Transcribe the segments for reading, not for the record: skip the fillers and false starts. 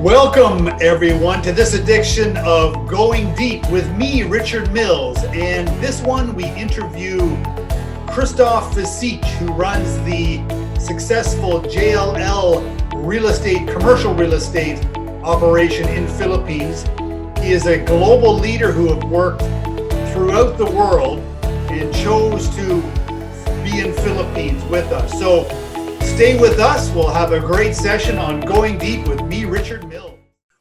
Welcome, everyone, to this edition of Going Deep with me, Richard Mills. And this one, we interview Christophe Vicic, who runs the successful JLL commercial real estate operation in Philippines. He is a global leader who have worked throughout the world and chose to be in Philippines with us. So stay with us. We'll have a great session on Going Deep with me, Richard Mills.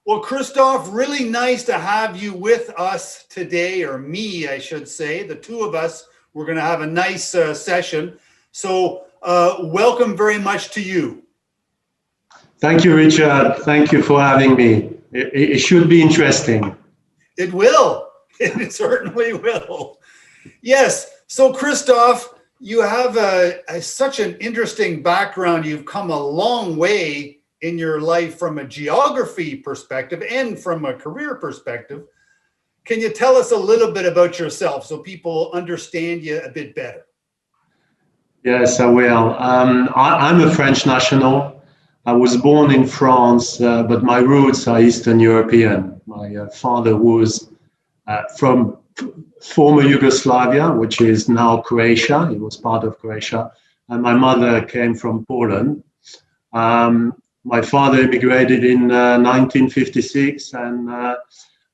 Well, Christophe, really nice to have you with us today, or me, I should say. The two of us, we're going to have a nice session. So welcome very much to you. Thank you, Richard. Thank you for having me. It should be interesting. It will. It certainly will. Yes. So, Christophe, you have such an interesting background. You've come a long way in your life from a geography perspective and from a career perspective. Can you tell us a little bit about yourself so people understand you a bit better? Yes, I will. I'm a French national. I was born in France, but my roots are Eastern European. My father was from former Yugoslavia, which is now Croatia. He was part of Croatia. And my mother came from Poland. My father immigrated in 1956, and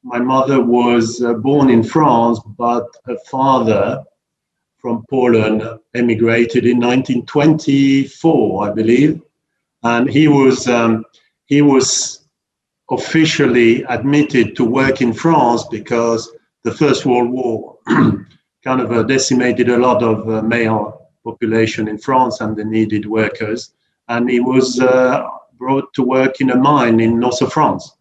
my mother was born in France, but her father from Poland emigrated in 1924, I believe. And he was officially admitted to work in France because the First World War kind of decimated a lot of male population in France, and they needed workers. And he was brought to work in a mine in north of France.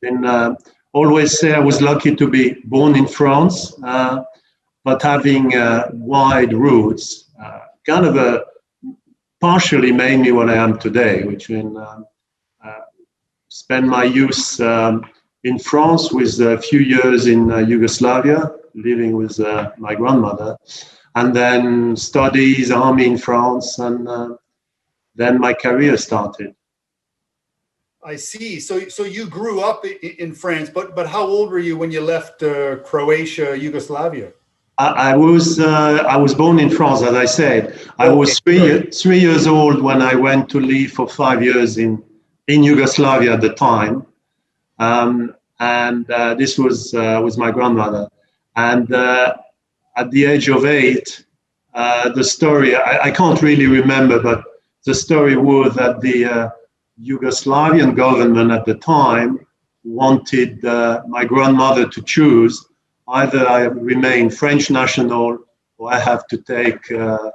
And always say I was lucky to be born in France, but having wide roots, kind of partially made me what I am today, which means spent my youth in France with a few years in Yugoslavia, living with my grandmother, and then studies, army in France, and then my career started. I see. So you grew up in France, but how old were you when you left Croatia, Yugoslavia? I was born in France, as I said. I was three years old when I went to live for 5 years in Yugoslavia at the time, and this was with my grandmother. And at the age of 8, the story I can't really remember, but the story was that the Yugoslavian government at the time wanted my grandmother to choose either I remain French national or I have to take the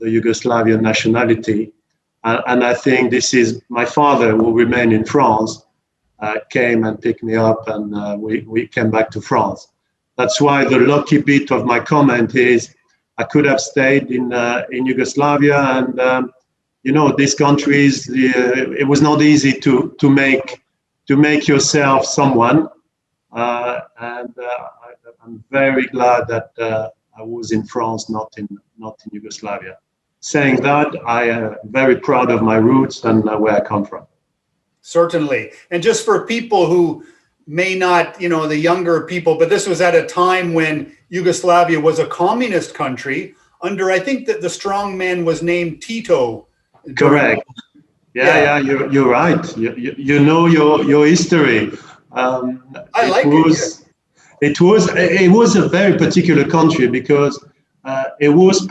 Yugoslavian nationality. And I think this is my father, who remained in France, came and picked me up, and we came back to France. That's why the lucky bit of my comment is I could have stayed in Yugoslavia, and you know, these countries, it was not easy to make yourself someone, and I'm very glad that I was in France, not in Yugoslavia. Saying that, I am very proud of my roots and where I come from. Certainly. And just for people who may not, the younger people, but this was at a time when Yugoslavia was a communist country under, I think that the strong man was named Tito. Correct. Yeah, you're right. You know your history. I like it. It was a very particular country because it was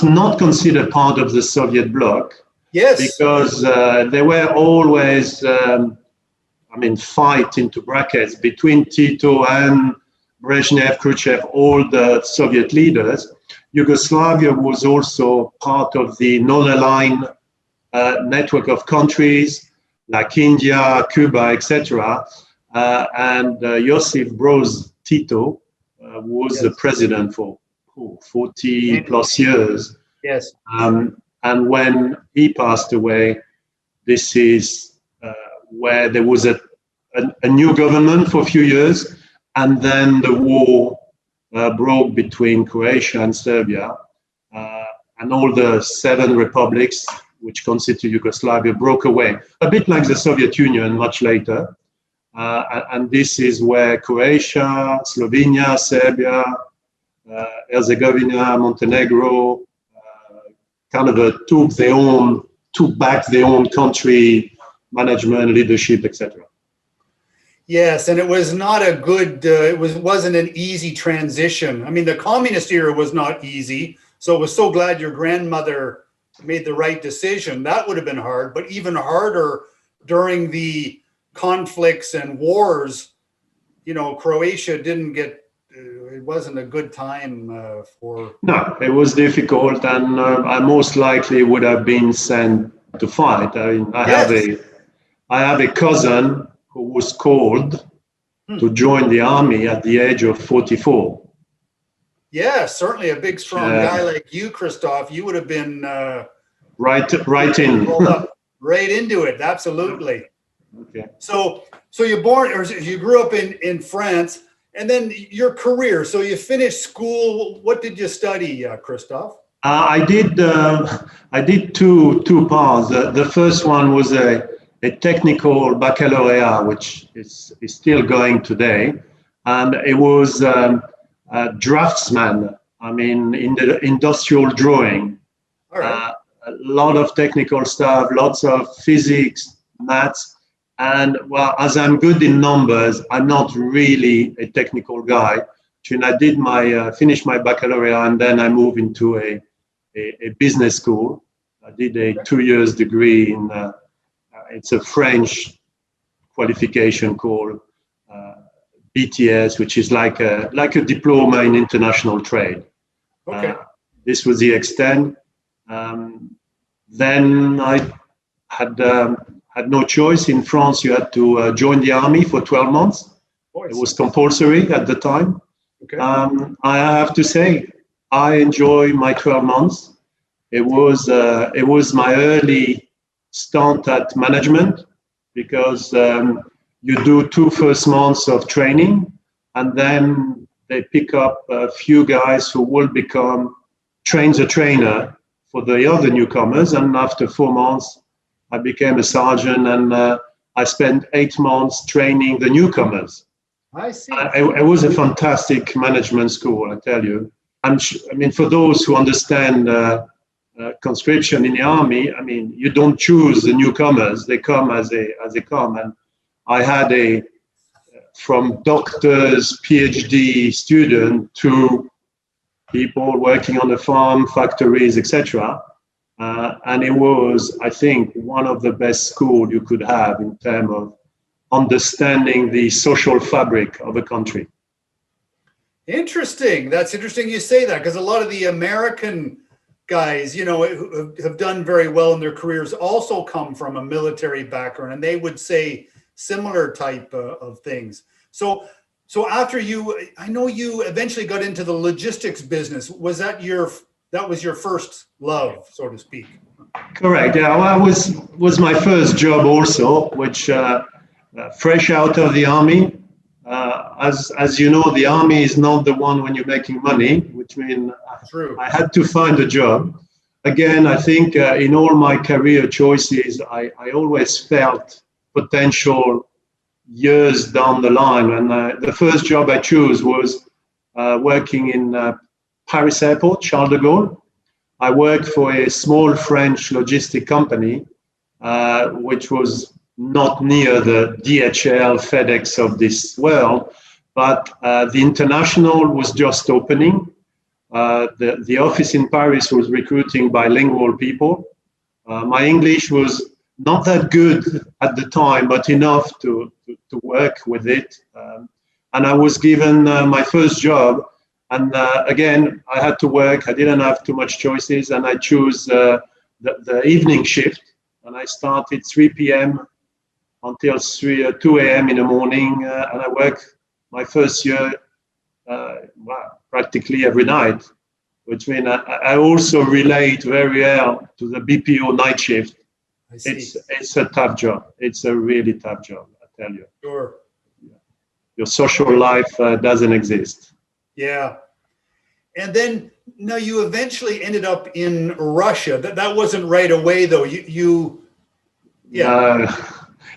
not considered part of the Soviet bloc. Yes. Because there were always, fight into brackets between Tito and Brezhnev, Khrushchev, all the Soviet leaders. Yugoslavia was also part of the non-aligned network of countries like India, Cuba, etc. And Josip Broz Tito was the president for 40 plus years. Yes. And when he passed away, this is where there was a new government for a few years, and then the war broke between Croatia and Serbia, and all the 7 republics which constituted Yugoslavia, broke away, a bit like the Soviet Union much later. And this is where Croatia, Slovenia, Serbia, Herzegovina, Montenegro, kind of took back their own country management, leadership, etc. Yes, and it was not a good. Wasn't an easy transition. I mean, the communist era was not easy. So I was so glad your grandmother made the right decision. That would have been hard, but even harder during the conflicts and wars. You know, Croatia didn't get. It wasn't a good time for. No, it was difficult, and I most likely would have been sent to fight. I mean, I have a cousin who was called to join the army at the age of 44. Yeah, certainly a big, strong guy like you, Christophe. You would have been right into it. Absolutely. Okay. So you grew up in France, and then your career. So you finished school. What did you study, Christophe? I did two parts. The first one was a technical baccalaureate, which is still going today, and it was a draftsman. I mean, in the industrial drawing, all right. A lot of technical stuff, lots of physics, maths, and well, as I'm good in numbers, I'm not really a technical guy. I did finished my baccalaureate, and then I moved into a business school. I did a 2 years degree in. It's a French qualification called BTS, which is like a diploma in international trade. Okay. This was the extent. Then I had no choice. In France, you had to join the army for 12 months. It was compulsory at the time. Okay. I have to say, I enjoy my 12 months. It was my early start at management, because you do 2 first months of training, and then they pick up a few guys who will become trainer for the other newcomers. And after 4 months, I became a sergeant, and I spent 8 months training the newcomers. I see. It was a fantastic management school, I tell you. I mean, for those who understand conscription in the army, I mean, you don't choose the newcomers; they come as they come. And I had from doctors, PhD student to people working on the farm, factories, etc. And it was, I think, one of the best schools you could have in terms of understanding the social fabric of a country. Interesting. That's interesting you say that, because a lot of the American guys, you know, who have done very well in their careers also come from a military background, and they would say similar type of things. So after I know you eventually got into the logistics business. Was that was your first love, so to speak? Correct. Yeah, well, was my first job also, which fresh out of the army. As you know, the army is not the one when you're making money, which means I had to find a job. Again, I think in all my career choices, I always felt potential years down the line. And the first job I chose was working in Paris Airport, Charles de Gaulle. I worked for a small French logistic company, which was not near the DHL, FedEx of this world, but the international was just opening. The office in Paris was recruiting bilingual people. My English was not that good at the time, but enough to work with it. And I was given my first job. And again, I had to work. I didn't have too much choices. And I chose the evening shift. And I started 3 p.m. until 2 a.m. in the morning. And I worked my first year practically every night, which means I also relate very well to the BPO night shift. It's a tough job. It's a really tough job, I tell you. Sure. Your social life doesn't exist. Yeah. And then now you eventually ended up in Russia. That wasn't right away though. Yeah.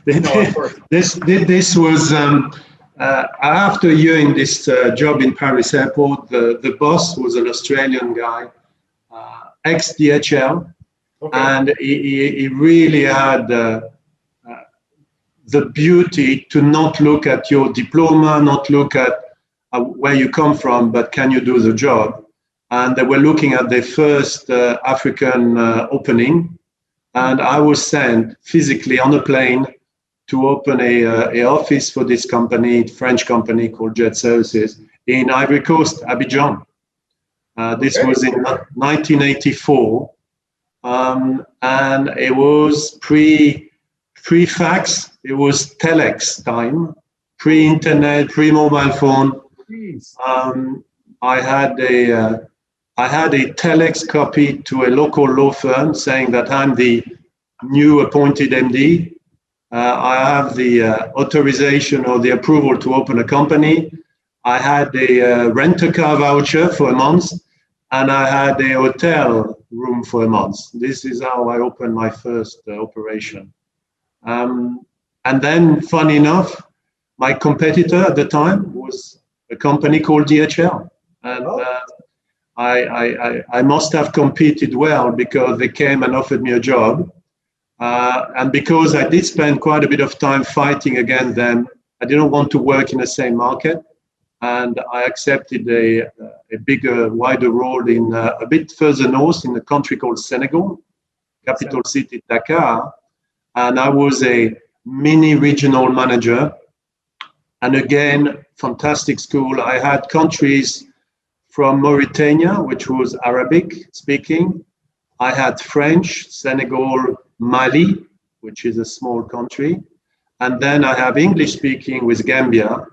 No, of course. This was after a year in this job in Paris airport. The boss was an Australian guy, ex DHL, Okay. and he really had the beauty to not look at your diploma, not look at where you come from, but can you do the job? And they were looking at their first African opening, and I was sent physically on a plane to open a office for this company, French company called Jet Services in Ivory Coast, Abidjan. This was in 1984, and it was pre-fax. It was telex time, pre-internet, pre-mobile phone. I had a telex copy to a local law firm saying that I'm the new appointed MD. I have the authorization or the approval to open a company. I had a rent-a-car voucher for a month, and I had a hotel room for a month. This is how I opened my first operation. And then, funny enough, my competitor at the time was a company called DHL. And I must have competed well because they came and offered me a job. And because I did spend quite a bit of time fighting against them, I didn't want to work in the same market. And I accepted a bigger, wider role in a bit further north in a country called Senegal, capital city Dakar. And I was a mini regional manager. And again, fantastic school. I had countries from Mauritania, which was Arabic speaking. I had French, Senegal, Mali, which is a small country. And then I have English speaking with Gambia.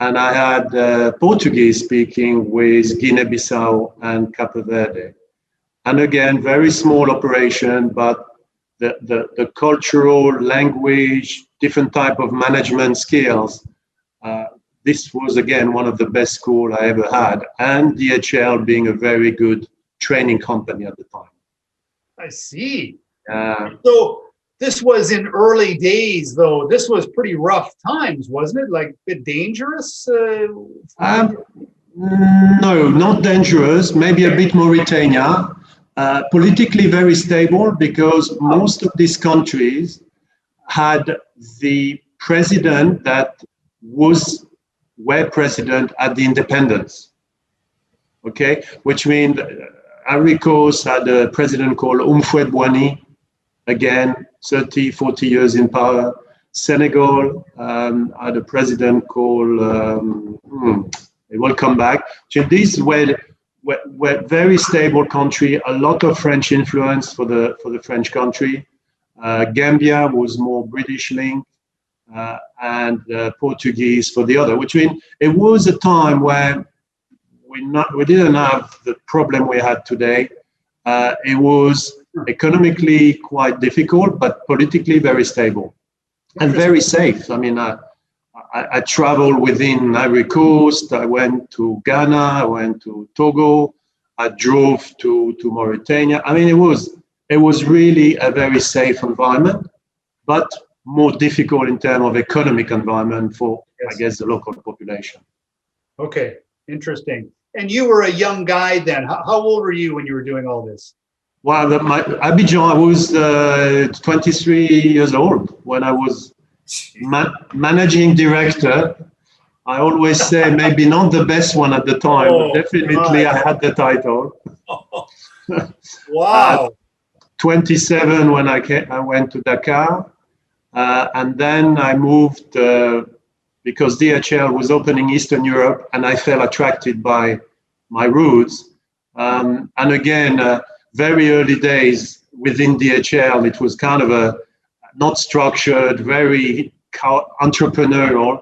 And I had Portuguese speaking with Guinea-Bissau and Cape Verde. And again, very small operation, but the cultural, language, different type of management skills. This was, again, one of the best schools I ever had. And DHL being a very good training company at the time. I see. So this was in early days, though. This was pretty rough times, wasn't it? Like a bit dangerous? No, not dangerous. Maybe a bit Mauritania. Politically very stable because most of these countries had the president that were president at the independence. Okay, which means Ivory Coast had a president called Houphouët Boigny, again, 30, 40 years in power. Senegal had a president called, it will come back. So these were very stable country, a lot of French influence for the French country. Gambia was more British linked, and Portuguese for the other, which means it was a time where we didn't have the problem we had today. It was economically quite difficult, but politically very stable and very safe. I mean, I traveled within Ivory Coast. I went to Ghana. I went to Togo. I drove to Mauritania. I mean, it was really a very safe environment, but more difficult in terms of economic environment for, I guess, the local population. Okay, interesting. And you were a young guy then. How old were you when you were doing all this? Well, Abidjan, I was 23 years old when I was managing director. I always say maybe not the best one at the time, but definitely I had the title. Wow. 27 when I went to Dakar. And then I moved because DHL was opening Eastern Europe and I felt attracted by my roots. And again, very early days within DHL, it was kind of a not structured, very entrepreneurial.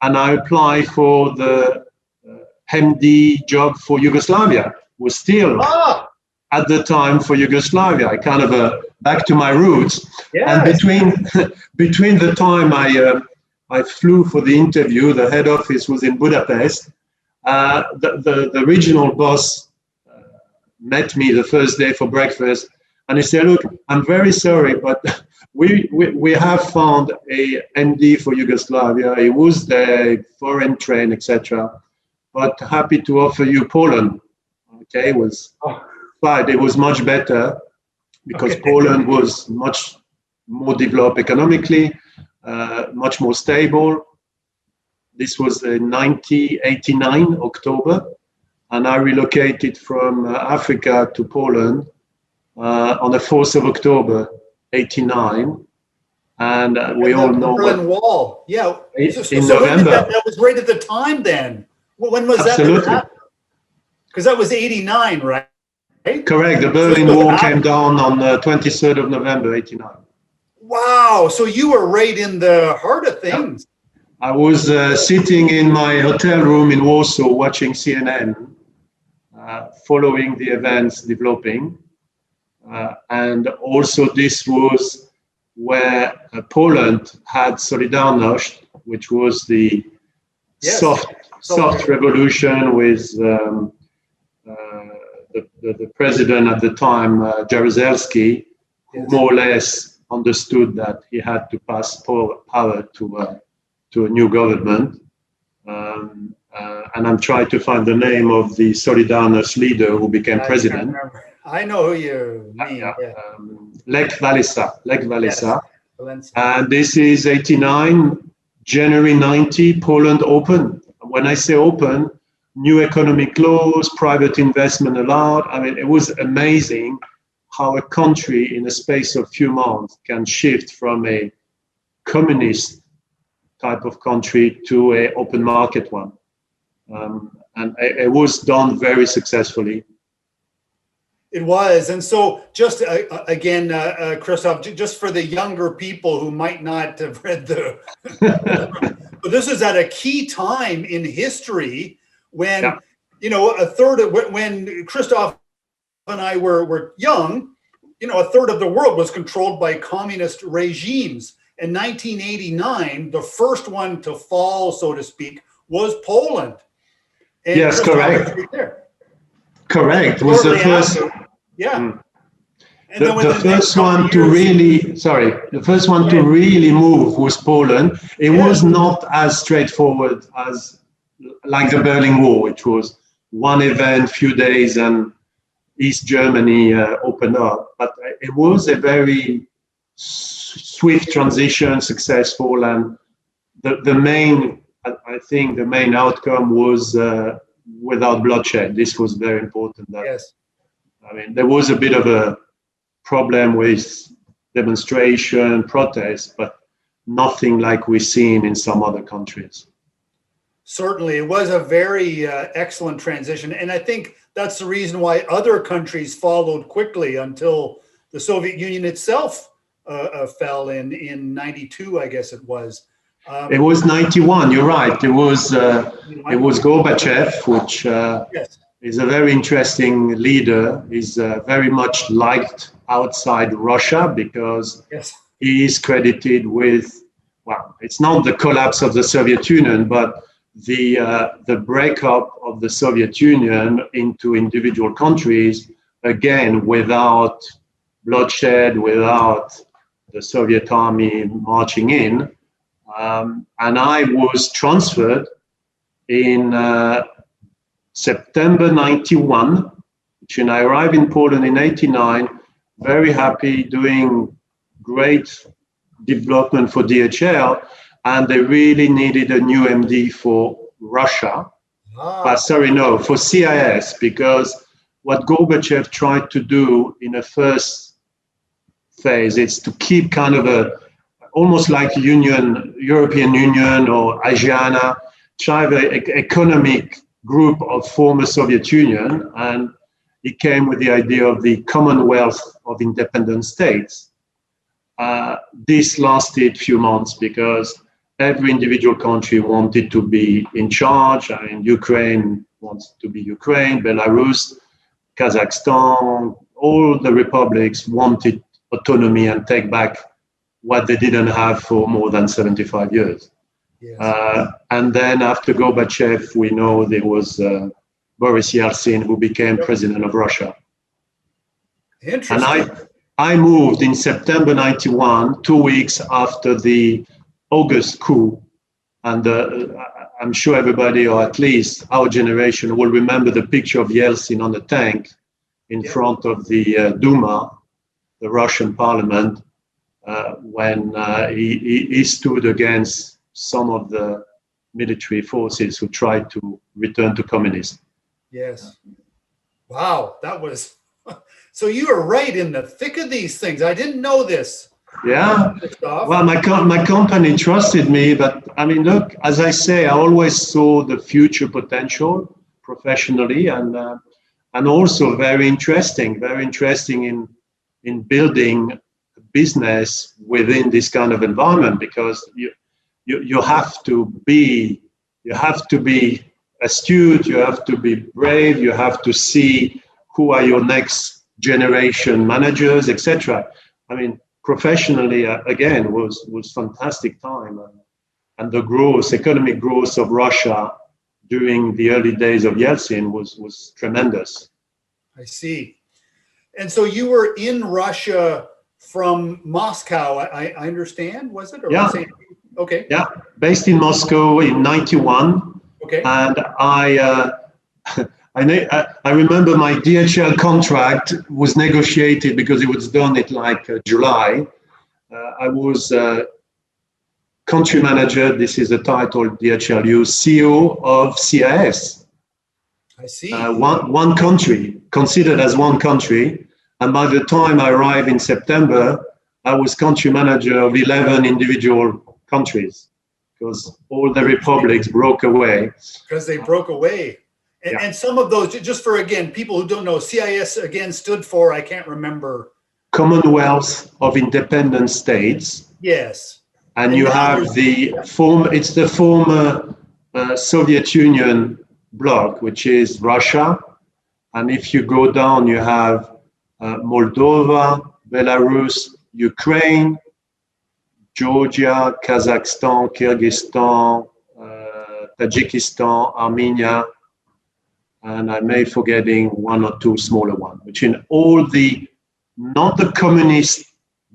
And I applied for the MD job for Yugoslavia. Was still at the time for Yugoslavia. I kind of back to my roots. Yes. And between the time I flew for the interview, the head office was in Budapest. The regional boss met me the first day for breakfast, and he said, "Look, I'm very sorry, but we have found a MD for Yugoslavia. He was there, foreign trained, etc. But happy to offer you Poland." Okay, it was fine. It was much better because Poland was much more developed economically, much more stable. This was in 1989, October, and I relocated from Africa to Poland on the 4th of October, 89. And we all know the Berlin Wall. Yeah. In November. That was right at the time then. When was Absolutely. that? Because that was 89, right? Correct. The Berlin Wall came down on the 23rd of November, 89. Wow. So you were right in the heart of things. I was sitting in my hotel room in Warsaw watching CNN, following the events developing. And also this was where Poland had Solidarność, which was the soft revolution with the president at the time, Jaruzelski, who more or less understood that he had to pass power to a new government. And I'm trying to find the name of the Solidarność leader who became president. I know who you mean. Lech Walesa. Yes. And this is 89, January 90, Poland open. When I say open, new economic laws, private investment allowed. I mean, it was amazing how a country in a space of few months can shift from a communist type of country to an open market one. And it was done very successfully. It was. And so just again, Christophe, just for the younger people who might not have read but this is at a key time in history when, when Christophe and I were young, a third of the world was controlled by communist regimes. In 1989, the first one to fall, so to speak, was Poland. And yes, correct. Right correct. It was the first. Yeah. And the first one to really move was Poland. It was not as straightforward as like the Berlin Wall, which was one event, few days, and East Germany opened up. But it was a very swift transition, successful, and the main, I think, the main outcome was without bloodshed. This was very important. I mean, there was a bit of a problem with demonstration, protest, but nothing like we've seen in some other countries. Certainly, it was a very excellent transition. And I think that's the reason why other countries followed quickly until the Soviet Union itself fell in 92, I guess it was. It was 91, you're right. It was Gorbachev, which is a very interesting leader. He's very much liked outside Russia because he is credited with, well, it's not the collapse of the Soviet Union, but the breakup of the Soviet Union into individual countries, again, without bloodshed, without the Soviet army marching in. And I was transferred in September 91, when I arrived in Poland in 89, very happy, doing great development for DHL, and they really needed a new MD for Russia. For CIS, because what Gorbachev tried to do in the first phase is to keep kind of almost like European Union or ASEAN, try the economic group of former Soviet Union, and he came with the idea of the Commonwealth of Independent States. This lasted a few months because every individual country wanted to be in charge. I mean, Ukraine wants to be Ukraine, Belarus, Kazakhstan, all the republics wanted autonomy and take back what they didn't have for more than 75 years. Yes. And then after Gorbachev, we know there was Boris Yeltsin, who became president of Russia. Interesting. And I moved in September 91, 2 weeks after the August coup. And I'm sure everybody, or at least our generation, will remember the picture of Yeltsin on the tank in front of the Duma, the Russian parliament, when he stood against some of the military forces who tried to return to communism. Yes. Wow, that was... So you are right in the thick of these things. I didn't know this. Yeah. Well, my company trusted me, but I mean, look, as I say, I always saw the future potential professionally, and also very interesting in building a business within this kind of environment, because you have to be astute, you have to be brave, you have to see who are your next generation managers, etc. I mean, professionally, again, was fantastic time, and the economic growth of Russia during the early days of Yeltsin was tremendous. I see. And so you were in Russia from Moscow, I understand, was it? Or Yeah. Okay. Yeah, based in Moscow in 91. Okay. And I remember my DHL contract was negotiated because it was done at July. I was country manager, this is the title DHL used, CEO of CIS. I see. One country, considered as one country. And by the time I arrived in September, I was country manager of 11 individual countries, because all the republics broke away. Because they broke away. And some of those, just for, again, people who don't know, CIS again stood for, I can't remember. Commonwealth of Independent States. Yes. And you have it's the former Soviet Union bloc, which is Russia. And if you go down, you have Moldova, Belarus, Ukraine, Georgia, Kazakhstan, Kyrgyzstan, Tajikistan, Armenia, and I may be forgetting one or two smaller ones, which in all not the communist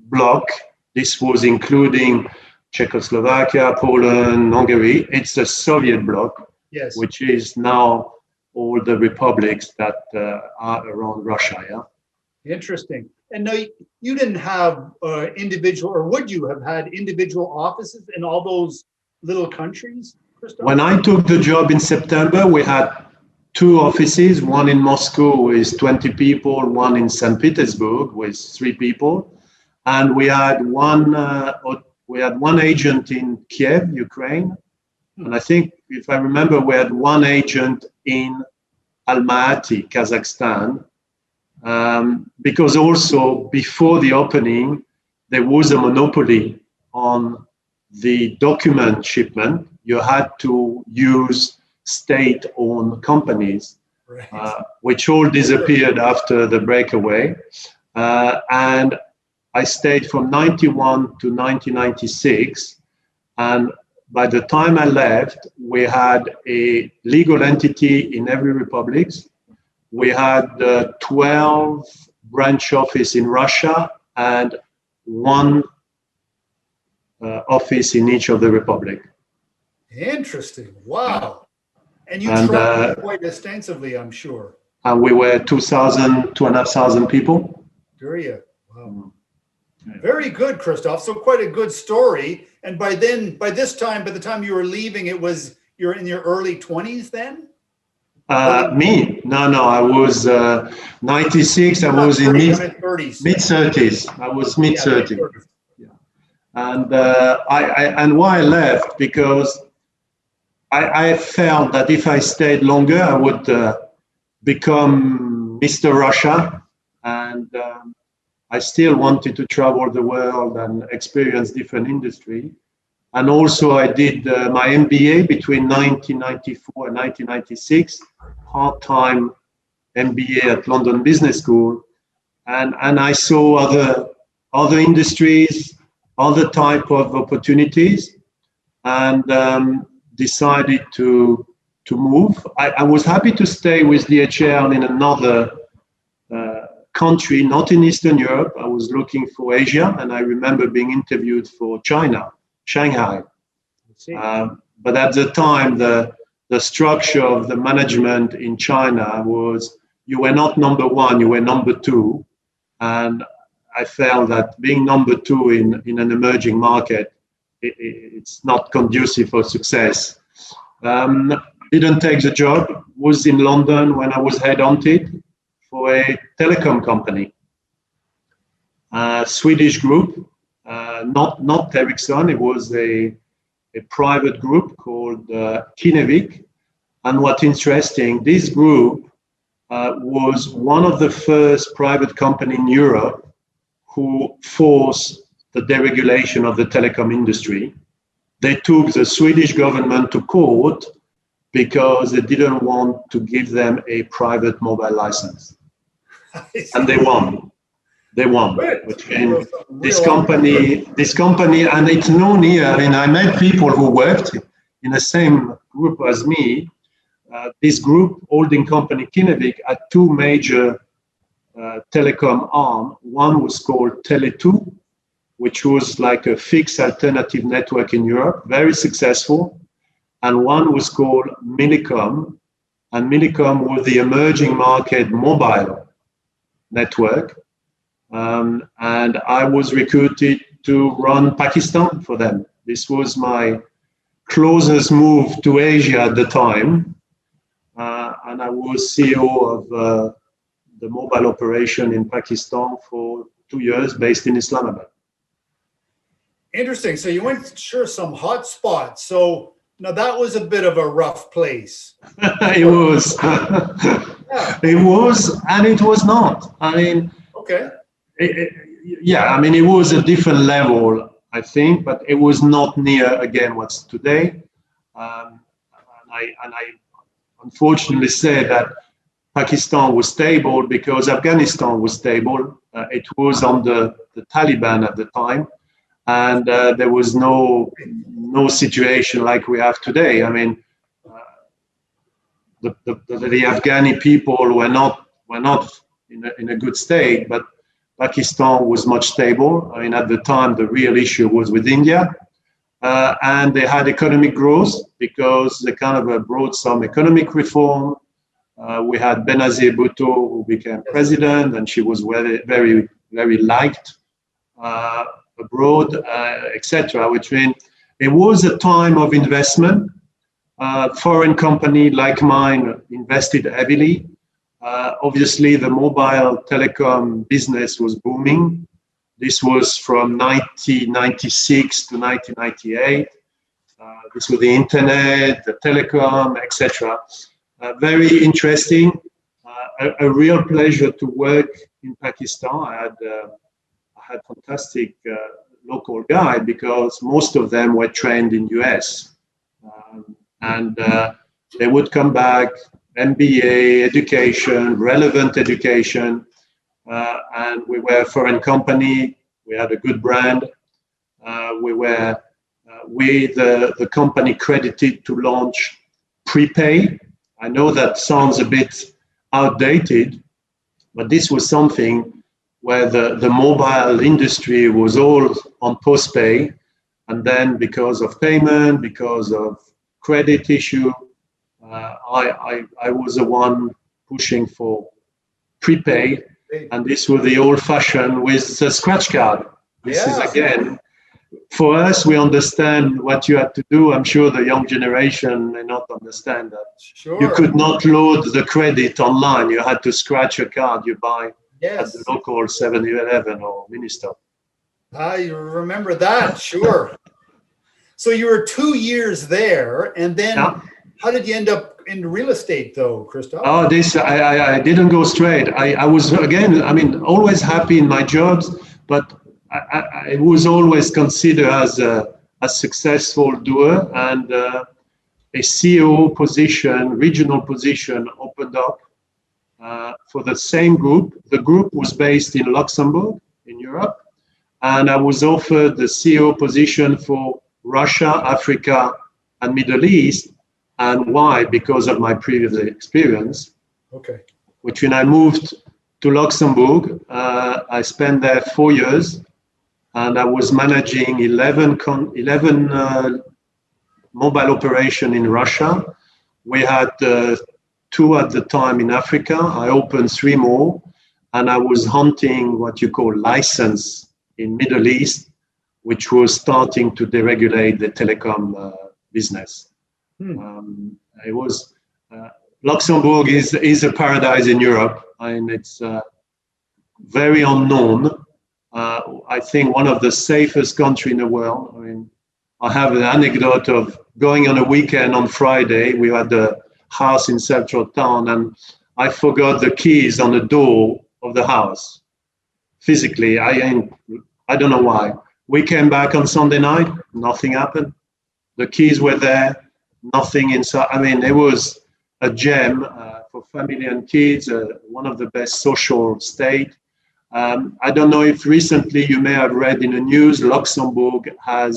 bloc, this was including Czechoslovakia, Poland, Hungary, it's the Soviet bloc, yes, which is now all the republics that are around Russia, yeah? Interesting. And now you didn't have individual, or would you have had individual offices in all those little countries, Christophe? When I took the job in September, we had 2 offices, one in Moscow with 20 people, one in St. Petersburg with 3 people. And we had one agent in Kiev, Ukraine. And I think, if I remember, we had one agent in Almaty, Kazakhstan. Because also before the opening, there was a monopoly on the document shipment. You had to use state-owned companies, right, which all disappeared after the breakaway. And I stayed from 91 to 1996. And by the time I left, we had a legal entity in every republic. We had 12 branch office in Russia and 1 office in each of the republic. Interesting. Wow. And you traveled quite extensively, I'm sure. And we were 2,500 people. Sure, yeah. Wow. Very good, Christophe. So quite a good story. And by the time you were leaving, you're in your early 20s then? Me? No, I was 96. I was in mid-30s. I was mid-30s. Yeah. And why I left, because I felt that if I stayed longer, I would become Mr. Russia. And I still wanted to travel the world and experience different industry. And also I did my MBA between 1994 and 1996, part-time MBA at London Business School. And I saw other industries, other type of opportunities. and decided to move. I was happy to stay with DHL in another country, not in Eastern Europe. I was looking for Asia, and I remember being interviewed for China, Shanghai. But at the time, the structure of the management in China was you were not number one, you were number two. And I felt that being number two in an emerging market, it's not conducive for success. Didn't take the job, was in London when I was headhunted for a telecom company, Swedish group, not Ericsson, it was a private group called Kinnevik. And what's interesting, this group was one of the first private company in Europe who forced the deregulation of the telecom industry. They took the Swedish government to court because they didn't want to give them a private mobile license. And they won. They won. Which means this company, and it's known here. I mean, I met people who worked in the same group as me. This group, holding company Kinnevik, had two major telecom arms. One was called Tele2, which was like a fixed alternative network in Europe, very successful. And one was called Millicom, and Millicom was the emerging market mobile network. And I was recruited to run Pakistan for them. This was my closest move to Asia at the time. And I was CEO of the mobile operation in Pakistan for 2 years, based in Islamabad. Interesting. So you went through some hot spots. So now that was a bit of a rough place. It was. Yeah. It was, and it was not. I mean, okay. I mean, it was a different level, I think, but it was not near, again, what's today. And I unfortunately say that Pakistan was stable because Afghanistan was stable. It was under the Taliban at the time, and there was no situation like we have today. I mean, the Afghani people were not in a good state, but Pakistan was much stable. I mean, at the time, the real issue was with India. And they had economic growth because they kind of brought some economic reform. We had Benazir Bhutto, who became president, and she was very, very, very liked abroad, etc. Which means it was a time of investment. Foreign company like mine invested heavily. Obviously, the mobile telecom business was booming. This was from 1996 to 1998. This was the internet, the telecom, etc. Very interesting. A real pleasure to work in Pakistan. I had fantastic local guys because most of them were trained in US. And they would come back, MBA, education, relevant education. And we were a foreign company. We had a good brand. We were the company credited to launch prepay. I know that sounds a bit outdated, but this was something where the mobile industry was all on postpay. And then because of payment, because of credit issue, I was the one pushing for prepay. And this was the old-fashioned with the scratch card. This is, again, for us, we understand what you had to do. I'm sure the young generation may not understand that. Sure. You could not load the credit online. You had to scratch a card you buy at the local 7-Eleven or Ministop. I remember that, sure. So you were 2 years there, and then how did you end up in real estate, though, Christophe? Oh, I didn't go straight. I was, again, I mean, always happy in my jobs, but I was always considered as a successful doer, and a CEO position, regional position opened up for the same group. The group was based in Luxembourg, in Europe, and I was offered the CEO position for Russia, Africa, and Middle East. And why? Because of my previous experience. Okay. Which when I moved to Luxembourg, I spent there 4 years, and I was managing 11 mobile operation in Russia. We had 2 at the time in Africa. I opened 3 more, and I was hunting what you call license in Middle East, which was starting to deregulate the telecom business. It was Luxembourg is a paradise in Europe, and it's very unknown. I think one of the safest country in the world. I mean, I have an anecdote of going on a weekend on Friday. We had a house in central town, and I forgot the keys on the door of the house. Physically, I don't know why. We came back on Sunday night, nothing happened. The keys were there, nothing inside. I mean, it was a gem for family and kids, one of the best social state. I don't know if recently you may have read in the news, Luxembourg has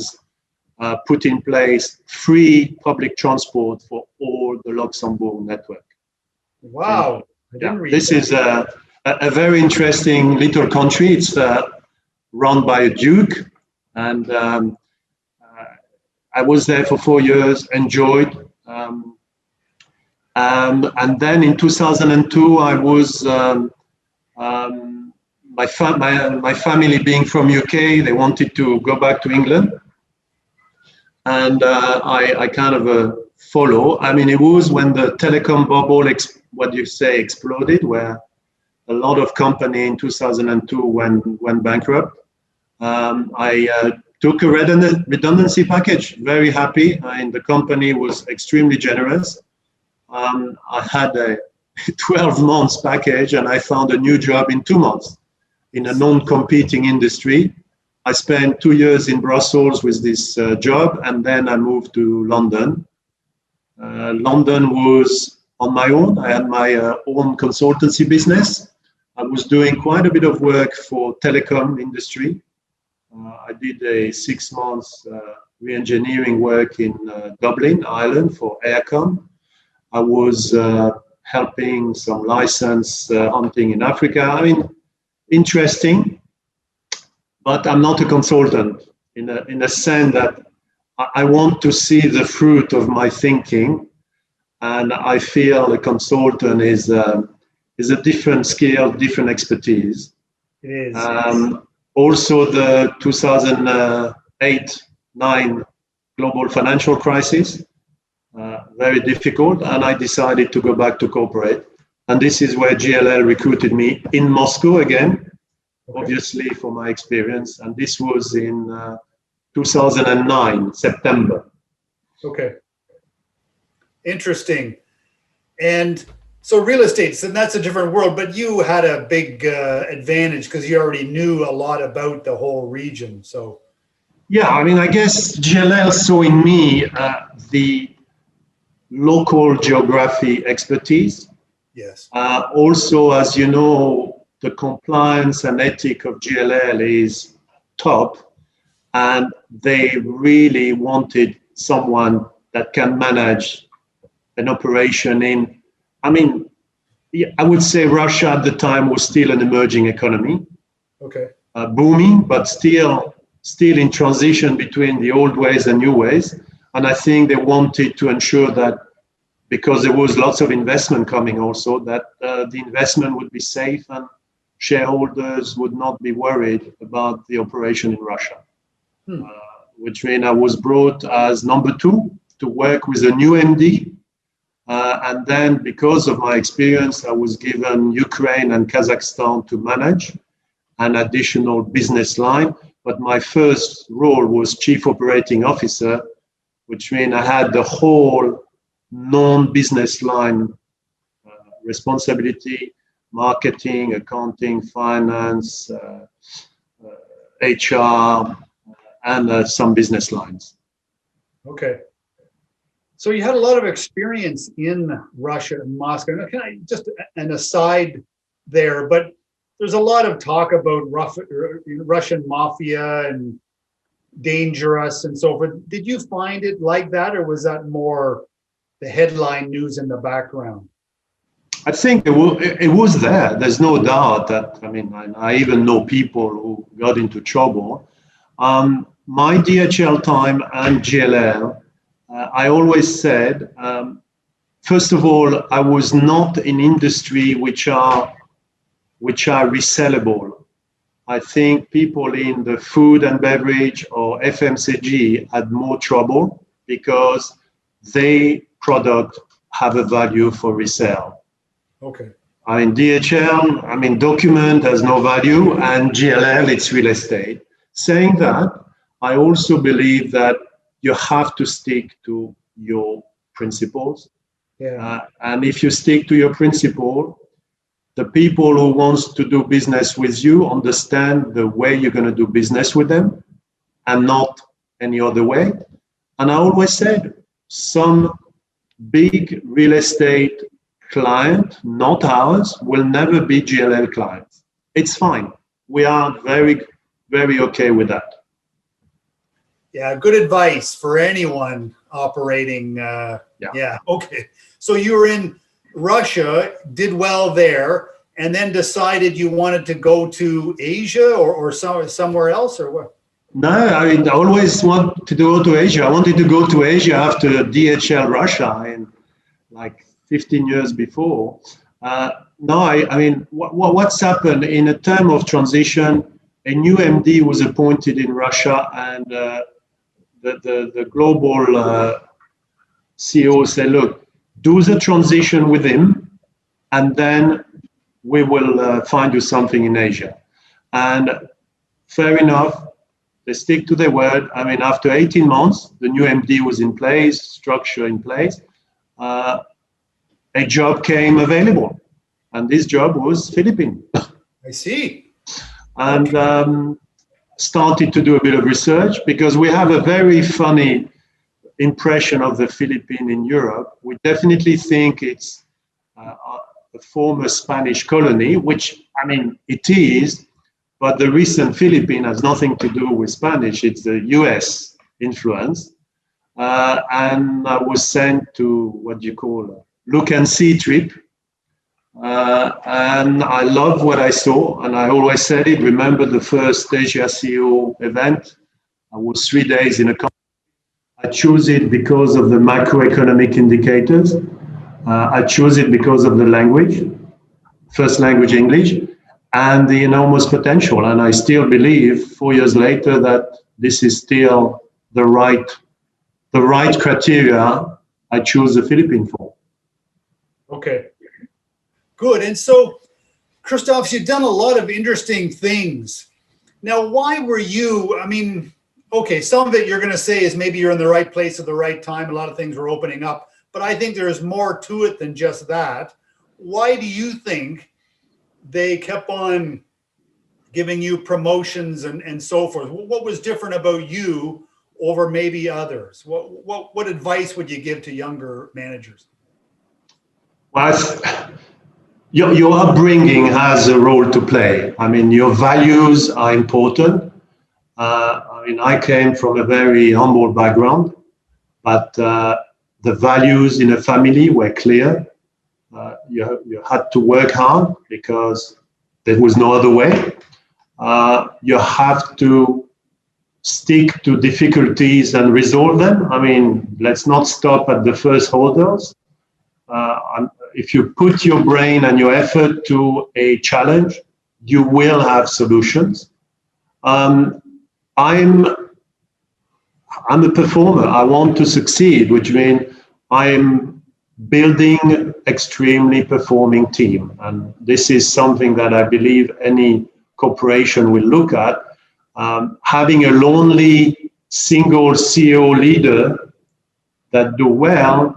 put in place free public transport for all the Luxembourg network. Wow. This is a very interesting little country. It's run by a duke, and I was there for 4 years, enjoyed. And then in 2002, I was, my family being from UK, they wanted to go back to England. And I kind of follow. I mean, it was when the telecom bubble, exploded, where a lot of company in 2002 went bankrupt. I took a redundancy package, very happy. And the company was extremely generous. I had a 12 months package, and I found a new job in 2 months in a non-competing industry. I spent 2 years in Brussels with this job, and then I moved to London. London was on my own. I had my own consultancy business. I was doing quite a bit of work for telecom industry. I did a 6 months re-engineering work in Dublin, Ireland for Aircom. I was helping some license hunting in Africa. I mean, interesting, but I'm not a consultant in a sense that I want to see the fruit of my thinking, and I feel a consultant is a different skill, different expertise. It is. Also, the 2008-9 global financial crisis, very difficult, and I decided to go back to corporate. And this is where JLL recruited me in Moscow again, obviously for my experience. And this was in 2009, September. Okay. Interesting. And so real estate, and that's a different world, but you had a big advantage because you already knew a lot about the whole region. So, yeah, I mean, I guess JLL saw in me the local geography expertise. Yes. Also, as you know, the compliance and ethic of JLL is top, and they really wanted someone that can manage an operation in, I mean, I would say Russia at the time was still an emerging economy. Okay. Booming, but still in transition between the old ways and new ways. And I think they wanted to ensure that, because there was lots of investment coming also, that the investment would be safe and shareholders would not be worried about the operation in Russia. Which means I was brought as number 2 to work with a new MD. And then because of my experience, I was given Ukraine and Kazakhstan to manage an additional business line. But my first role was Chief Operating Officer, which means I had the whole non-business line responsibility, marketing, accounting, finance, HR, and some business lines. Okay. So you had a lot of experience in Russia and Moscow. Now, can I just an aside there, but there's a lot of talk about Russian mafia and dangerous and so forth. Did you find it like that, or was that more the headline news in the background? I think it was there. There's no doubt that, I mean, I even know people who got into trouble. My DHL time and JLL, I always said, first of all, I was not in industry which are resellable. I think people in the food and beverage or FMCG had more trouble because their product have a value for resale. Okay. I mean, DHL, I mean, document has no value, and JLL, it's real estate. Saying that, I also believe that you have to stick to your principles. Yeah. And if you stick to your principle, the people who wants to do business with you understand the way you're going to do business with them and not any other way. And I always said, some big real estate client, not ours, will never be JLL clients. It's fine. We are very, very okay with that. Yeah, good advice for anyone operating. Yeah, okay. So you were in Russia, did well there, and then decided you wanted to go to Asia or somewhere else, or what? No, I mean, I always want to go to Asia. I wanted to go to Asia after DHL Russia in like 15 years before. No, I mean, what's happened in a time of transition, a new MD was appointed in Russia, and the global CEO said, look, do the transition with him, and then we will find you something in Asia. And fair enough, they stick to their word. I mean, after 18 months, the new MD was in place, structure in place. A job came available, and this job was Philippines. I see. And started to do a bit of research, because we have a very funny impression of the Philippines in Europe. We definitely think it's a former Spanish colony, which, I mean, it is, but the recent Philippines has nothing to do with Spanish. It's the US influence. And I was sent to what you call a look and see trip. And I love what I saw. And I always said it. Remember the first Asia CEO event? I was 3 days in a country. I chose it because of the macroeconomic indicators. I chose it because of the language, first language English, and the enormous potential. And I still believe 4 years later that this is still the right criteria I choose the Philippines for. Okay, good. And so, Christophe, you've done a lot of interesting things. Now, why were you, I mean, okay, some of it you're going to say is maybe you're in the right place at the right time. A lot of things were opening up, but I think there's more to it than just that. Why do you think they kept on giving you promotions and so forth? What was different about you over maybe others? What advice would you give to younger managers? Well, your upbringing has a role to play. I mean, your values are important. I mean, I came from a very humble background, but the values in a family were clear. You had to work hard because there was no other way. You have to stick to difficulties and resolve them. I mean, let's not stop at the first hurdles. If you put your brain and your effort to a challenge, you will have solutions. I'm a performer. I want to succeed, which means I'm building extremely performing team. And this is something that I believe any corporation will look at. Having a lonely single CEO leader that do well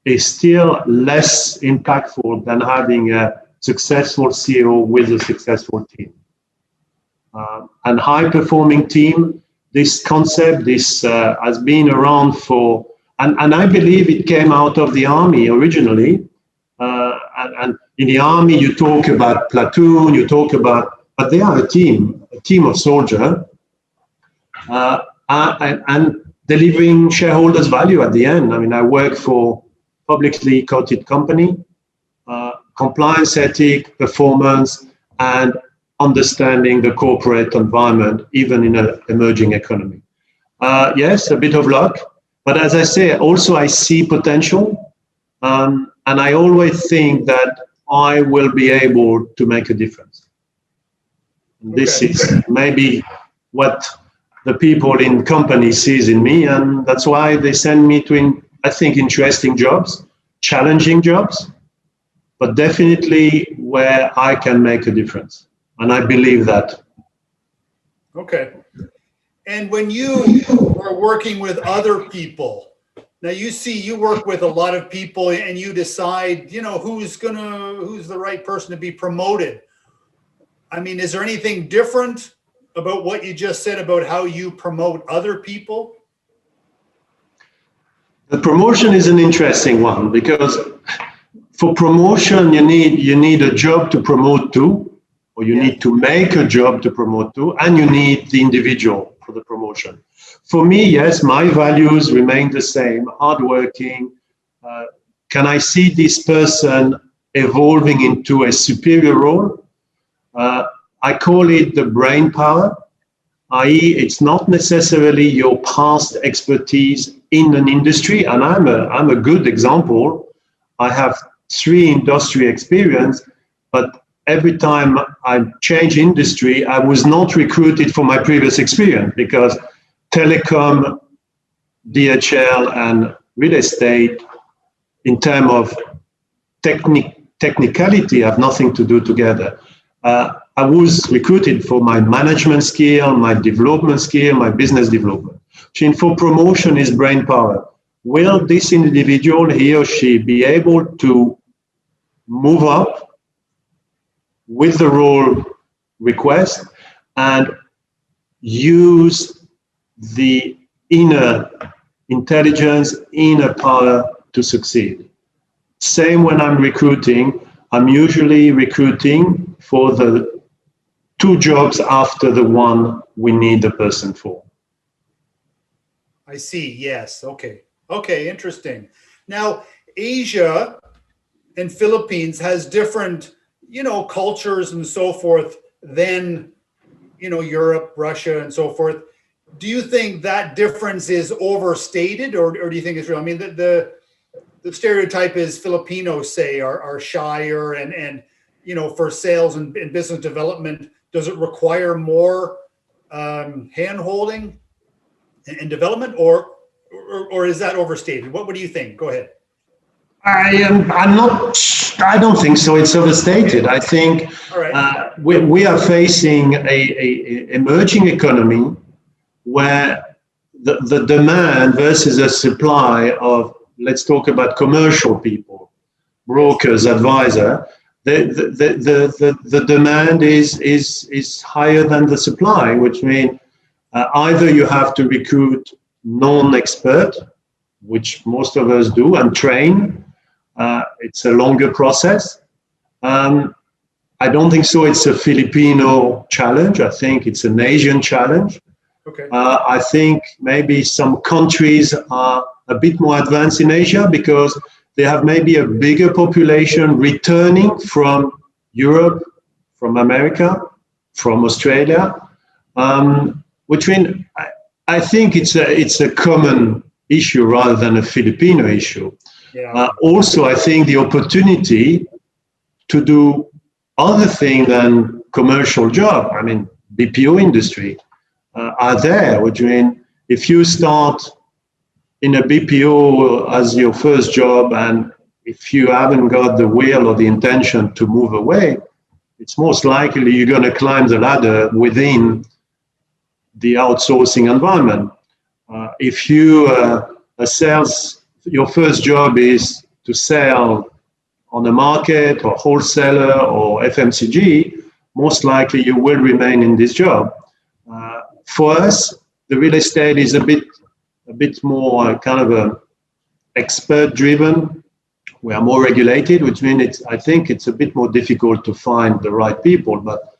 is still less impactful than having a successful CEO with a successful team. And high-performing team, this concept, has been around for, and I believe it came out of the army originally. And in the army, you talk about platoon, but they are a team of soldiers. and delivering shareholders value at the end. I mean, I work for publicly quoted company, compliance, ethic, performance, and understanding the corporate environment, even in an emerging economy. Yes, a bit of luck, but as I say, also I see potential, and I always think that I will be able to make a difference. This is maybe what the people in companies sees in me, and that's why they send me to, I think, interesting jobs, challenging jobs, but definitely where I can make a difference. And I believe that. Okay. And when you are working with other people, now you work with a lot of people and you decide, who's the right person to be promoted. I mean, is there anything different about what you just said about how you promote other people? The promotion is an interesting one, because for promotion, you need a job to promote to, or you need to make a job to promote to, and you need the individual for the promotion. For me, yes, my values remain the same, hardworking. Can I see this person evolving into a superior role? I call it the brain power, i.e. it's not necessarily your past expertise in an industry, and I'm a good example. I have 3 industry experience, but every time I change industry, I was not recruited for my previous experience, because telecom, DHL, and real estate, in terms of technicality, have nothing to do together. I was recruited for my management skill, my development skill, my business development. For promotion is brain power. Will this individual, he or she, be able to move up with the role request and use the inner intelligence, inner power to succeed? Same when I'm recruiting. I'm usually recruiting for the 2 jobs after the one we need the person for. I see. Yes. Okay. Interesting. Now, Asia and Philippines has different, cultures and so forth than, Europe, Russia, and so forth. Do you think that difference is overstated, or do you think it's real? I mean, the stereotype is Filipinos, say, are shyer, and for sales and business development, does it require more hand-holding and development, or is that overstated? What do you think? Go ahead. I don't think so. It's overstated. I think we are facing a emerging economy where the demand versus the supply of, let's talk about commercial people, brokers, advisor. The demand is higher than the supply, which means either you have to recruit non-expert, which most of us do, and train. It's a longer process. I don't think so it's a Filipino challenge. I think it's an Asian challenge. Okay. I think maybe some countries are a bit more advanced in Asia because they have maybe a bigger population returning from Europe, from America, from Australia, which means I think it's a common issue rather than a Filipino issue. Yeah. Also, I think the opportunity to do other things than commercial job, I mean, BPO industry, are there, which means if you start in a BPO as your first job, and if you haven't got the will or the intention to move away, it's most likely you're going to climb the ladder within the outsourcing environment. If you your first job is to sell on the market or wholesaler or FMCG, most likely you will remain in this job. For us, the real estate is a bit more kind of a expert driven. We are more regulated, which means I think it's a bit more difficult to find the right people, but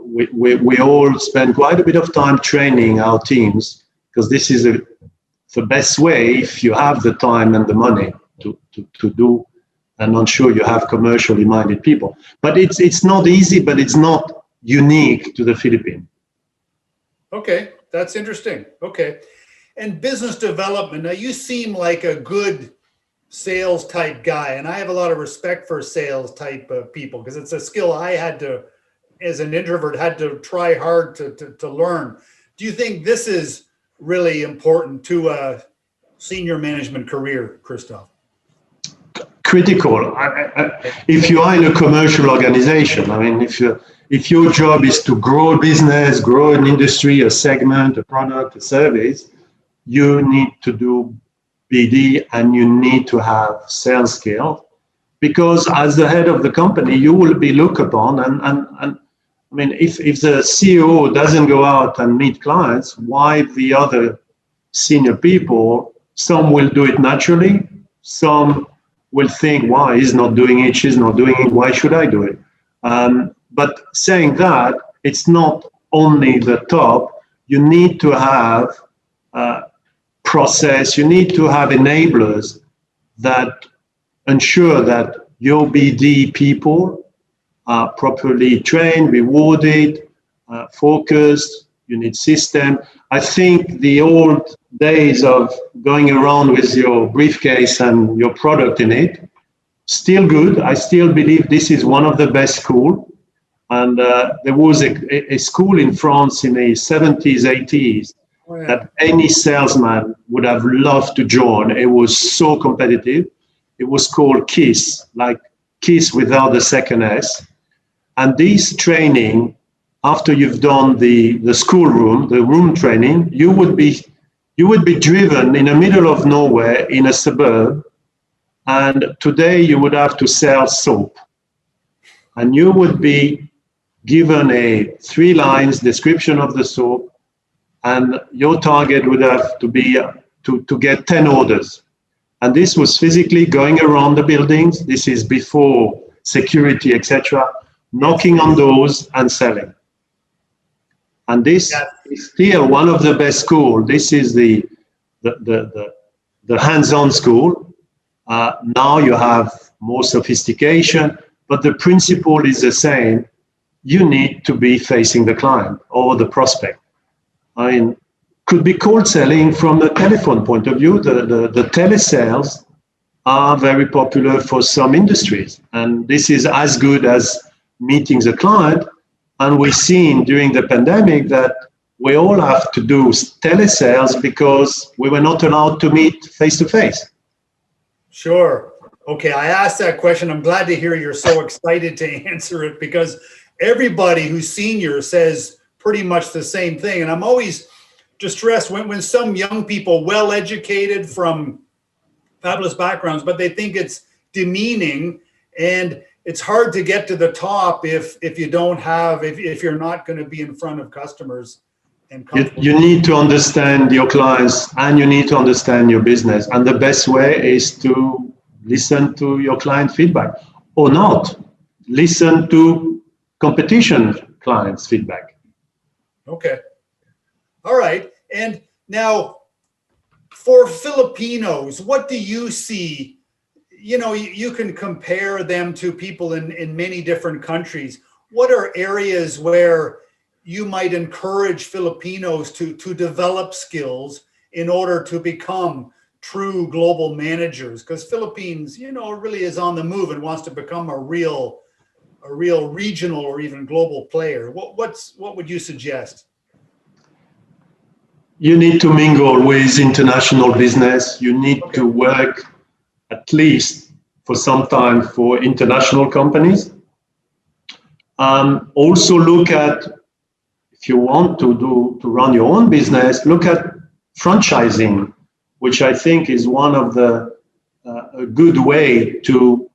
we all spend quite a bit of time training our teams because this is the best way if you have the time and the money to do, and I'm sure you have commercially minded people. But it's not easy, but it's not unique to the Philippines. Okay, that's interesting. Okay. And business development. Now, you seem like a good sales type guy, and I have a lot of respect for sales type of people because it's a skill I had to, as an introvert, had to try hard to learn. Do you think this is really important to a senior management career, Christophe? Critical. If you are in a commercial organization, I mean, if your job is to grow a business, grow an industry, a segment, a product, a service, you need to do BD and you need to have sales skill, because as the head of the company, you will be looked upon. And I mean, if the CEO doesn't go out and meet clients, why the other senior people? Some will do it naturally. Some will think, why he's not doing it, she's not doing it, why should I do it? But saying that, it's not only the top. You need to have process, you need to have enablers that ensure that your BD people are properly trained, rewarded, focused. You need system. I think the old days of going around with your briefcase and your product in it, still good. I still believe this is one of the best schools. And there was a school in France in the 70s, 80s, that any salesman would have loved to join. It was so competitive. It was called KISS, like KISS without the second S. And this training, after you've done the schoolroom, the room training, you would be driven in the middle of nowhere in a suburb. And today you would have to sell soap. And you would be given a 3 lines description of the soap, and your target would have to be to get 10 orders. And this was physically going around the buildings. This is before security, etc., knocking on doors and selling. And this is still one of the best schools. This is the hands-on school. Now you have more sophistication, but the principle is the same. You need to be facing the client or the prospect. I mean, could be cold selling from the telephone point of view. The telesales are very popular for some industries, and this is as good as meeting the client. And we've seen during the pandemic that we all have to do telesales because we were not allowed to meet face-to-face. Sure. Okay, I asked that question. I'm glad to hear you're so excited to answer it, because everybody who's senior says pretty much the same thing. And I'm always distressed when some young people, well-educated from fabulous backgrounds, but they think it's demeaning, and it's hard to get to the top if you don't have, if you're not going to be in front of customers. And you need to understand your clients and you need to understand your business. And the best way is to listen to your client feedback, or not. Listen to competition clients' feedback. Okay. All right. And now for Filipinos, what do you see? You know, you can compare them to people in many different countries. What are areas where you might encourage Filipinos to develop skills in order to become true global managers? Because Philippines, you know, really is on the move and wants to become a real regional or even global player. What would you suggest? You need to mingle with international business. You need to work at least for some time for international companies. Also look at, if you want to run your own business, look at franchising, which I think is one of a good way to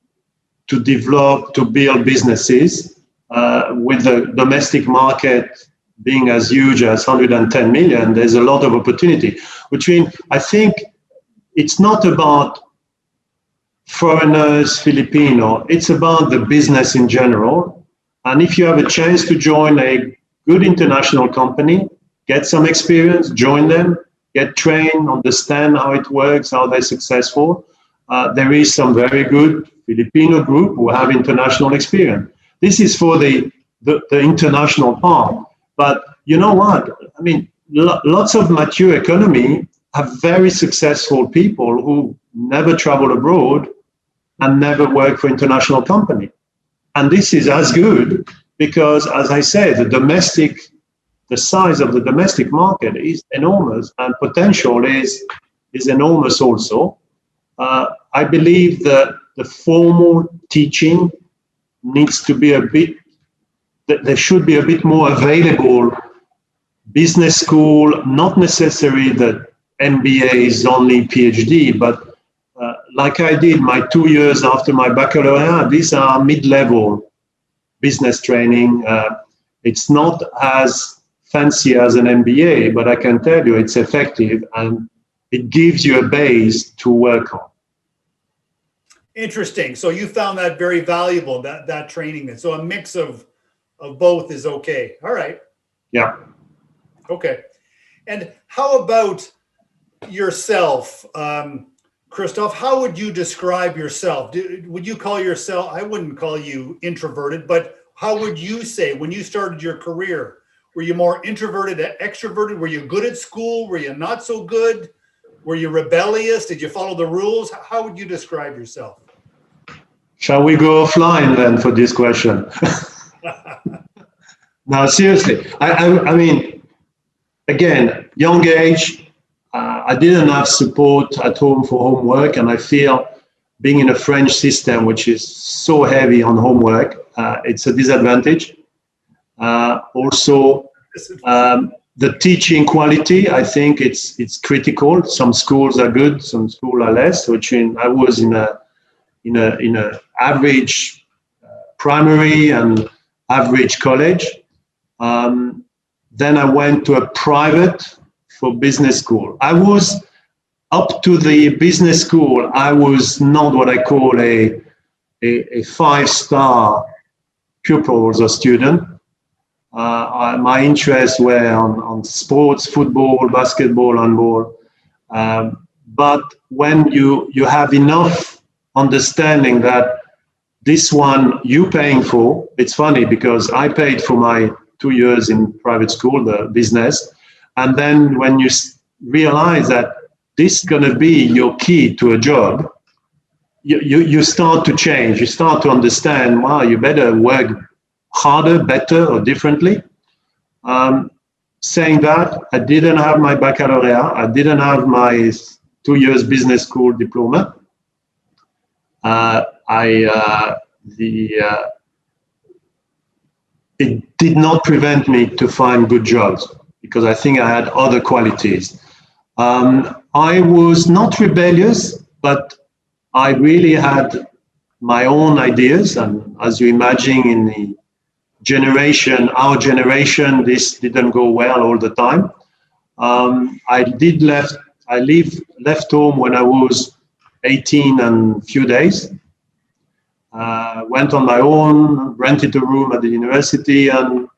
develop, to build businesses with the domestic market being as huge as 110 million. There's a lot of opportunity, which means I think it's not about foreigners, Filipino, it's about the business in general. And if you have a chance to join a good international company, get some experience, join them, get trained, understand how it works, how they're successful. There is some very good Filipino group who have international experience. This is for the international part. But you know what? I mean, lots of mature economy have very successful people who never travel abroad and never work for international company. And this is as good because, as I said, the size of the domestic market is enormous and potential is enormous also. I believe that the formal teaching needs to be there should be a bit more available. Business school, not necessarily that MBA is only PhD, but like I did my 2 years after my baccalaureate, these are mid-level business training. It's not as fancy as an MBA, but I can tell you it's effective and it gives you a base to work on. Interesting. So you found that very valuable, that training. And so a mix of both is okay. All right. Yeah. Okay. And how about yourself, Christophe? How would you describe yourself? Would you call yourself, I wouldn't call you introverted, but how would you say when you started your career, were you more introverted, extroverted? Were you good at school? Were you not so good? Were you rebellious? Did you follow the rules? How would you describe yourself? Shall we go offline then for this question? No, seriously. I mean, again, young age, I didn't have support at home for homework, and I feel being in a French system, which is so heavy on homework, it's a disadvantage. Also, the teaching quality, I think it's critical. Some schools are good, some schools are less. Which I was in a average primary and average college. Then I went to a private for business school. I was up to the business school. I was not what I call a 5-star pupil or student. My interests were on sports, football, basketball, handball. But when you have enough understanding that this one you paying for, it's funny because I paid for my 2 years in private school, the business. And then when you realize that this is going to be your key to a job, you start to change. You start to understand, wow, you better work harder, better, or differently. Saying that, I didn't have my baccalaureate. I didn't have my 2 years business school diploma. It did not prevent me to find good jobs because I think I had other qualities. I was not rebellious, but I really had my own ideas. And as you imagine, in the our generation, this didn't go well all the time. I left home when I was 18 and a few days. Went on my own, rented a room at the university, and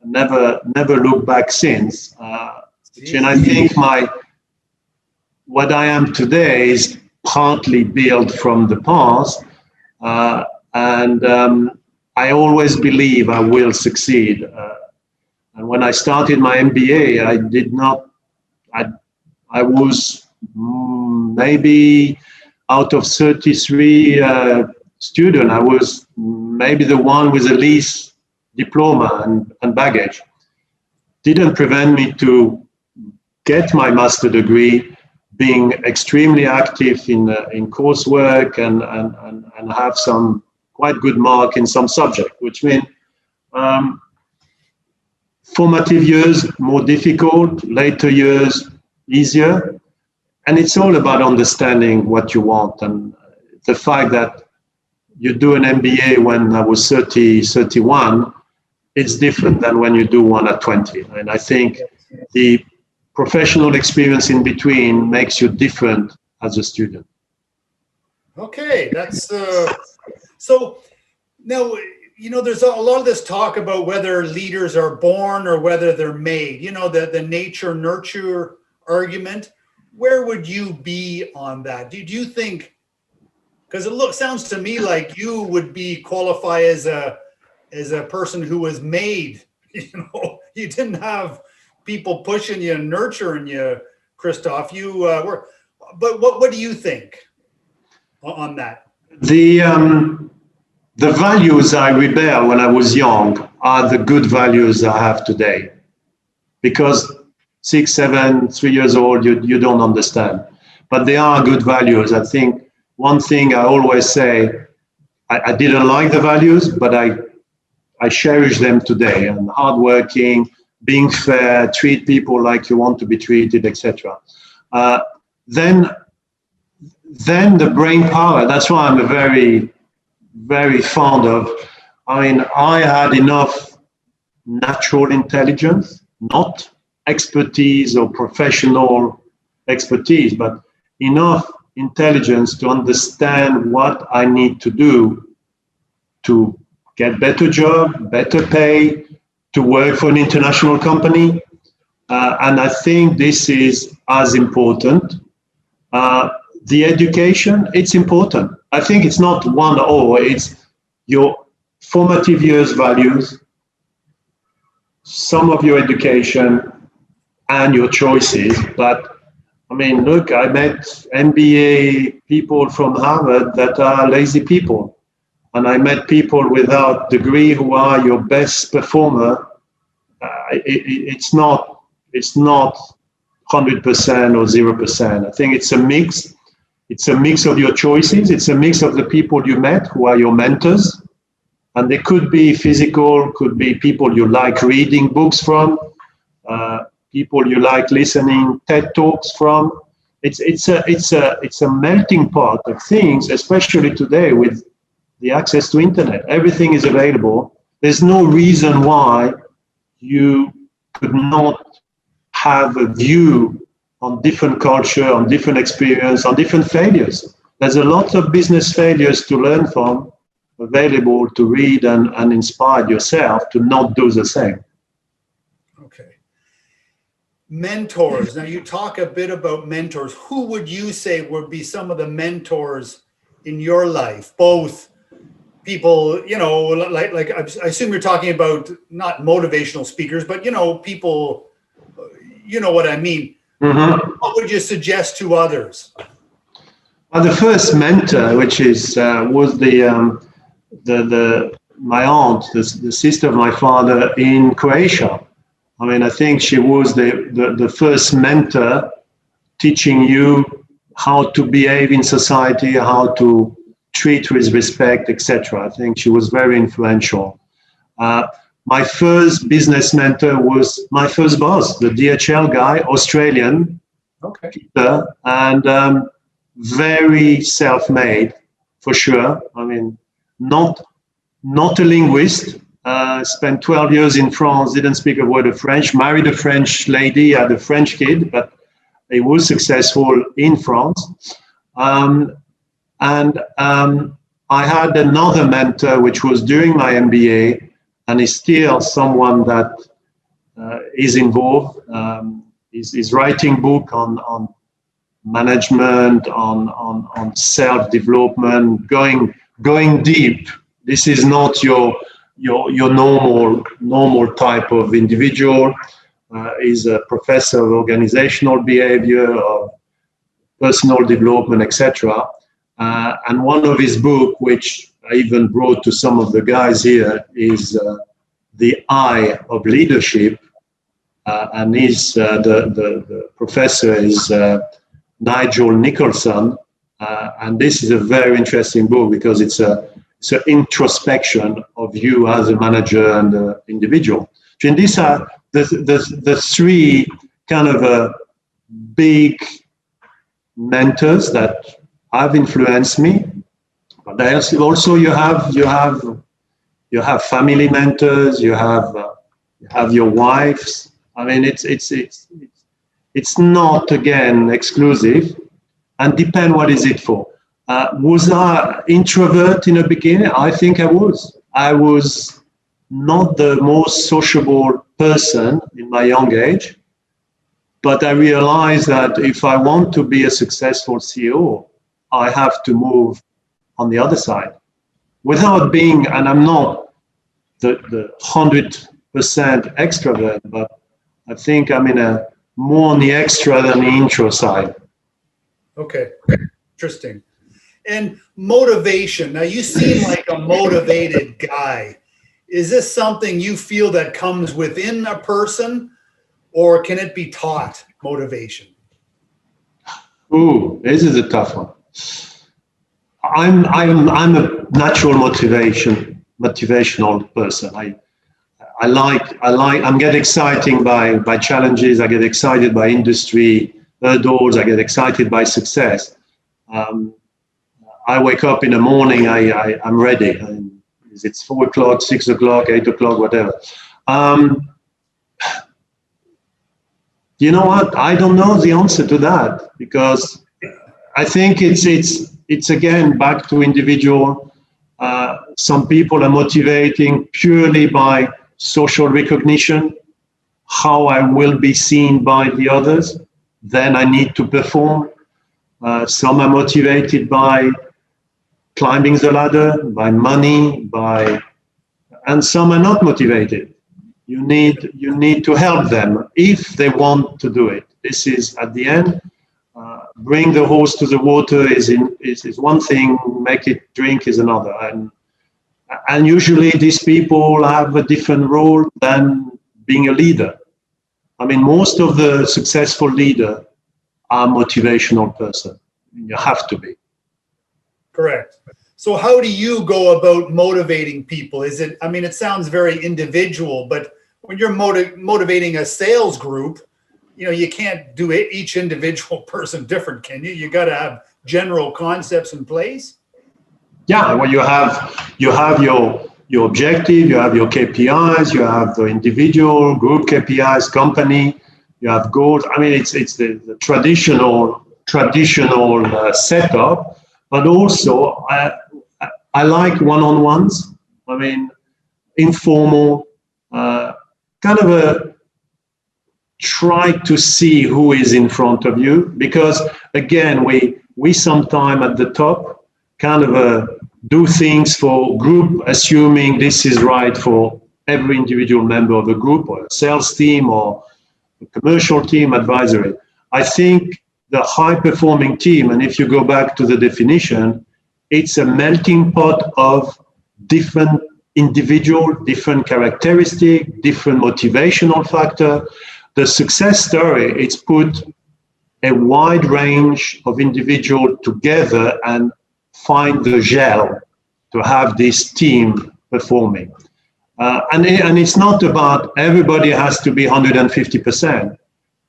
never looked back since. And I think what I am today is partly built from the past, and I always believe I will succeed. And when I started my MBA, I was maybe out of 33 students, I was maybe the one with the least diploma and baggage. Didn't prevent me to get my master degree, being extremely active in coursework and have some quite good mark in some subject, which means formative years more difficult, later years easier. And it's all about understanding what you want. And the fact that you do an MBA when I was 30, 31, it's different than when you do one at 20. And I think the professional experience in between makes you different as a student. Okay, that's so now, there's a lot of this talk about whether leaders are born or whether they're made, the nature nurture argument, where would you be on that? Do you think, because it sounds to me like you would be qualify as a person who was made, you didn't have people pushing you and nurturing you, Christophe. You were, but what do you think on that? The values I rebel when I was young are the good values I have today. Because 6, 7, 3 years old, you don't understand. But they are good values. I think one thing I always say, I didn't like the values, but I cherish them today. And hardworking, being fair, treat people like you want to be treated, etc. Then the brain power, that's why I'm very, very fond of. I mean, I had enough natural intelligence, not expertise or professional expertise, but enough intelligence to understand what I need to do to get better job, better pay, to work for an international company. And I think this is as important. The education, it's important. I think it's not one or, it's your formative years values, some of your education, and your choices. But I mean, look, I met MBA people from Harvard that are lazy people. And I met people without degree who are your best performer. It's not 100% or 0%. I think it's a mix. It's a mix of your choices. It's a mix of the people you met who are your mentors. And they could be physical, could be people you like reading books from, people you like listening TED Talks from. It's a melting pot of things, especially today with the access to internet. Everything is available. There's no reason why you could not have a view on different culture, on different experience, on different failures. There's a lot of business failures to learn from, available to read and inspire yourself to not do the same. Okay. Mentors. Now you talk a bit about mentors. Who would you say would be some of the mentors in your life? Both people, like I assume you're talking about not motivational speakers, but, people, you know what I mean. Mm-hmm. What would you suggest to others? Well, the first mentor, which was my aunt, the sister of my father in Croatia. I mean, I think she was the first mentor teaching you how to behave in society, how to treat with respect, etc. I think she was very influential. My first business mentor was my first boss, the DHL guy, Australian, okay, Peter, and very self-made, for sure. I mean, not a linguist. Spent 12 years in France, didn't speak a word of French, married a French lady, had a French kid, but he was successful in France. I had another mentor, which was during my MBA, and is still someone that is involved. Is writing book on management, on self-development, going deep. This is not your normal type of individual. Is a professor of organizational behavior, of personal development, etc. And one of his book, which I even brought to some of the guys here, is The Eye of Leadership. And the professor is Nigel Nicholson. And this is a very interesting book because it's an introspection of you as a manager and an individual. And these are the three kind of big mentors that have influenced me. But also you have family mentors, you have your wives. I mean, it's not, again, exclusive, and depend what is it for. Was I introvert in the beginning? I think I was. I was not the most sociable person in my young age. But I realized that if I want to be a successful CEO, I have to move on the other side without being, and I'm not the 100% extrovert, but I think I'm more on the extra than the intro side. Okay, interesting. And motivation. Now, you seem like a motivated guy. Is this something you feel that comes within a person, or can it be taught, motivation? Ooh, this is a tough one. I'm a natural motivational person. I get excited by challenges. I get excited by industry hurdles. I get excited by success. I wake up in the morning. I'm ready. It's 4 o'clock, 6 o'clock, 8 o'clock, whatever. You know what? I don't know the answer to that, because I think it's again back to individual. Some people are motivating purely by social recognition, how I will be seen by the others. Then I need to perform. Some are motivated by climbing the ladder, by money, and some are not motivated. You need to help them if they want to do it. This is at the end. Bring the horse to the water is one thing. Make it drink is another. And usually these people have a different role than being a leader. I mean, most of the successful leaders are motivational person. You have to be. Correct. So how do you go about motivating people? Is it, I mean, it sounds very individual, but when you're motivating a sales group, you can't do it, each individual person different, can you? You got to have general concepts in place. Yeah, well, you have your objective, you have your KPIs, you have the individual, group KPIs, company, you have goals. I mean, it's the traditional setup, but also I like one-on-ones. I mean, informal, kind of a try to see who is in front of you, because again, we sometimes at the top kind of do things for group, assuming this is right for every individual member of the group, or a sales team, or a commercial team, advisory. I think the high-performing team, and if you go back to the definition, it's a melting pot of different individual, different characteristic, different motivational factor. The success story, it's put a wide range of individuals together and find the gel to have this team performing. And it's not about everybody has to be 150%.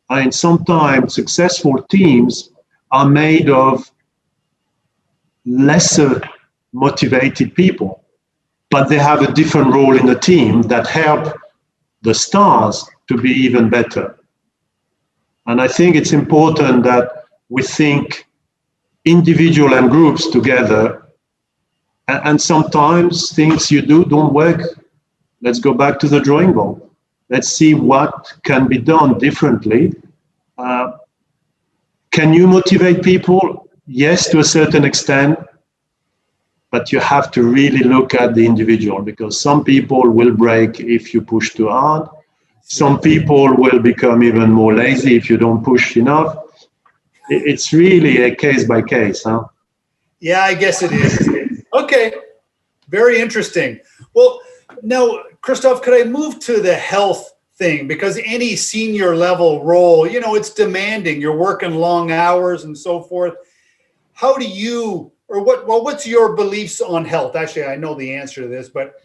I mean, sometimes successful teams are made of lesser motivated people, but they have a different role in the team that help the stars to be even better. And I think it's important that we think individual and groups together, and sometimes things you do don't work. Let's go back to the drawing board. Let's see what can be done differently. Can you motivate people? Yes, to a certain extent, but you have to really look at the individual, because some people will break if you push too hard. Some people will become even more lazy if you don't push enough. It's really a case by case, huh? Yeah, I guess it is. Okay, very interesting. Well, now, Christophe, could I move to the health thing? Because any senior level role, it's demanding. You're working long hours and so forth. How do you, or what's your beliefs on health? Actually, I know the answer to this, but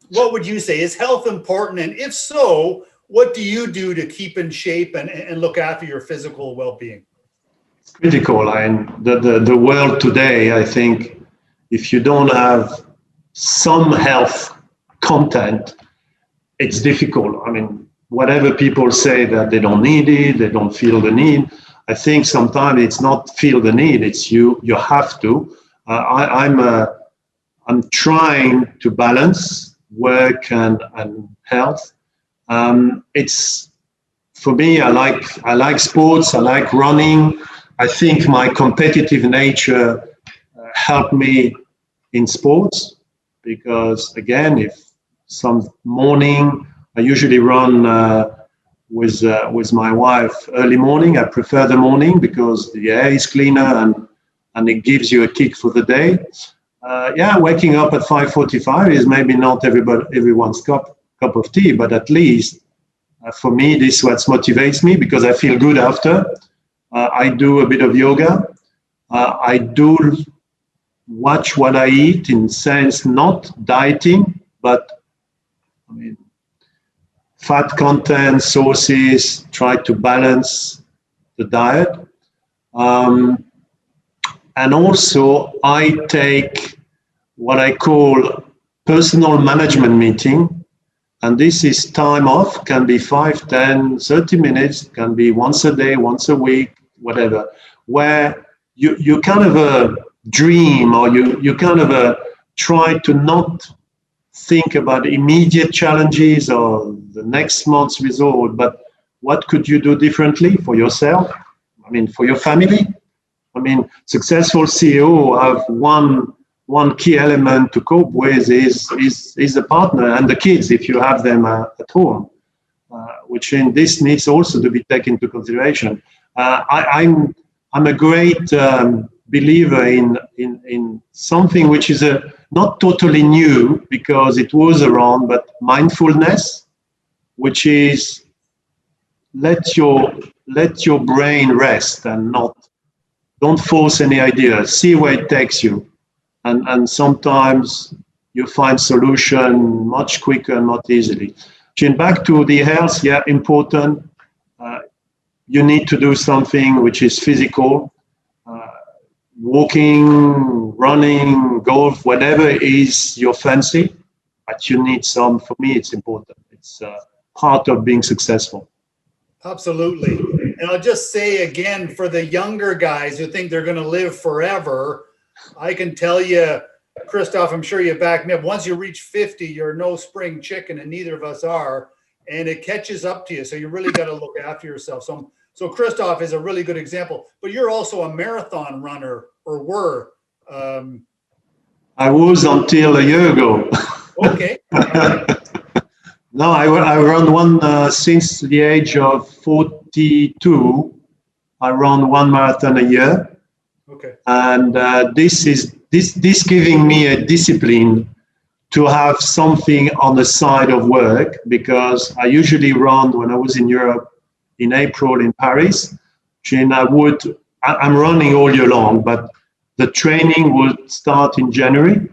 what would you say? Is health important? And if so, what do you do to keep in shape and look after your physical well-being? It's critical. And the world today, I think, if you don't have some health content, it's difficult. I mean, whatever people say that they don't need it, they don't feel the need, I think sometimes it's not feel the need, it's you have to. I'm trying to balance work and health. It's for me, I like sports. I like running. I think my competitive nature helped me in sports because, again, if some morning I usually run with my wife early morning. I prefer the morning because the air is cleaner and it gives you a kick for the day. Waking up at 5:45 is maybe not everyone's cup of tea, but at least for me, this what motivates me because I feel good after. I do a bit of yoga. I do watch what I eat in sense not dieting, but I mean, fat content, sources, try to balance the diet. And also I take what I call personal management meeting. And this is time off, can be 5, 10, 30 minutes, can be once a day, once a week, whatever, where you kind of dream or you kind of try to not think about immediate challenges or the next month's result, but what could you do differently for yourself? I mean, for your family? I mean, successful CEO have one key element to cope with is the partner and the kids if you have them at home, which in this needs also to be taken into consideration. I'm a great believer in something which is not totally new because it was around, but mindfulness, which is let your brain rest and don't force any ideas. See where it takes you. And sometimes you find solution much quicker and not easily. Jane, back to the health, important. You need to do something which is physical, walking, running, golf, whatever is your fancy, but you need some, for me, it's important. It's part of being successful. Absolutely. And I'll just say again, for the younger guys who think they're going to live forever, I can tell you, Christophe, I'm sure you back me up. Once you reach 50, you're no spring chicken, and neither of us are, and it catches up to you. So you really got to look after yourself. So Christophe is a really good example. But you're also a marathon runner, or were. I was until a year ago. Okay. No, I run one since the age of 42. I run one marathon a year. Okay. And this giving me a discipline to have something on the side of work, because I usually run when I was in Europe in April in Paris. And I'm running all year long, but the training would start in January,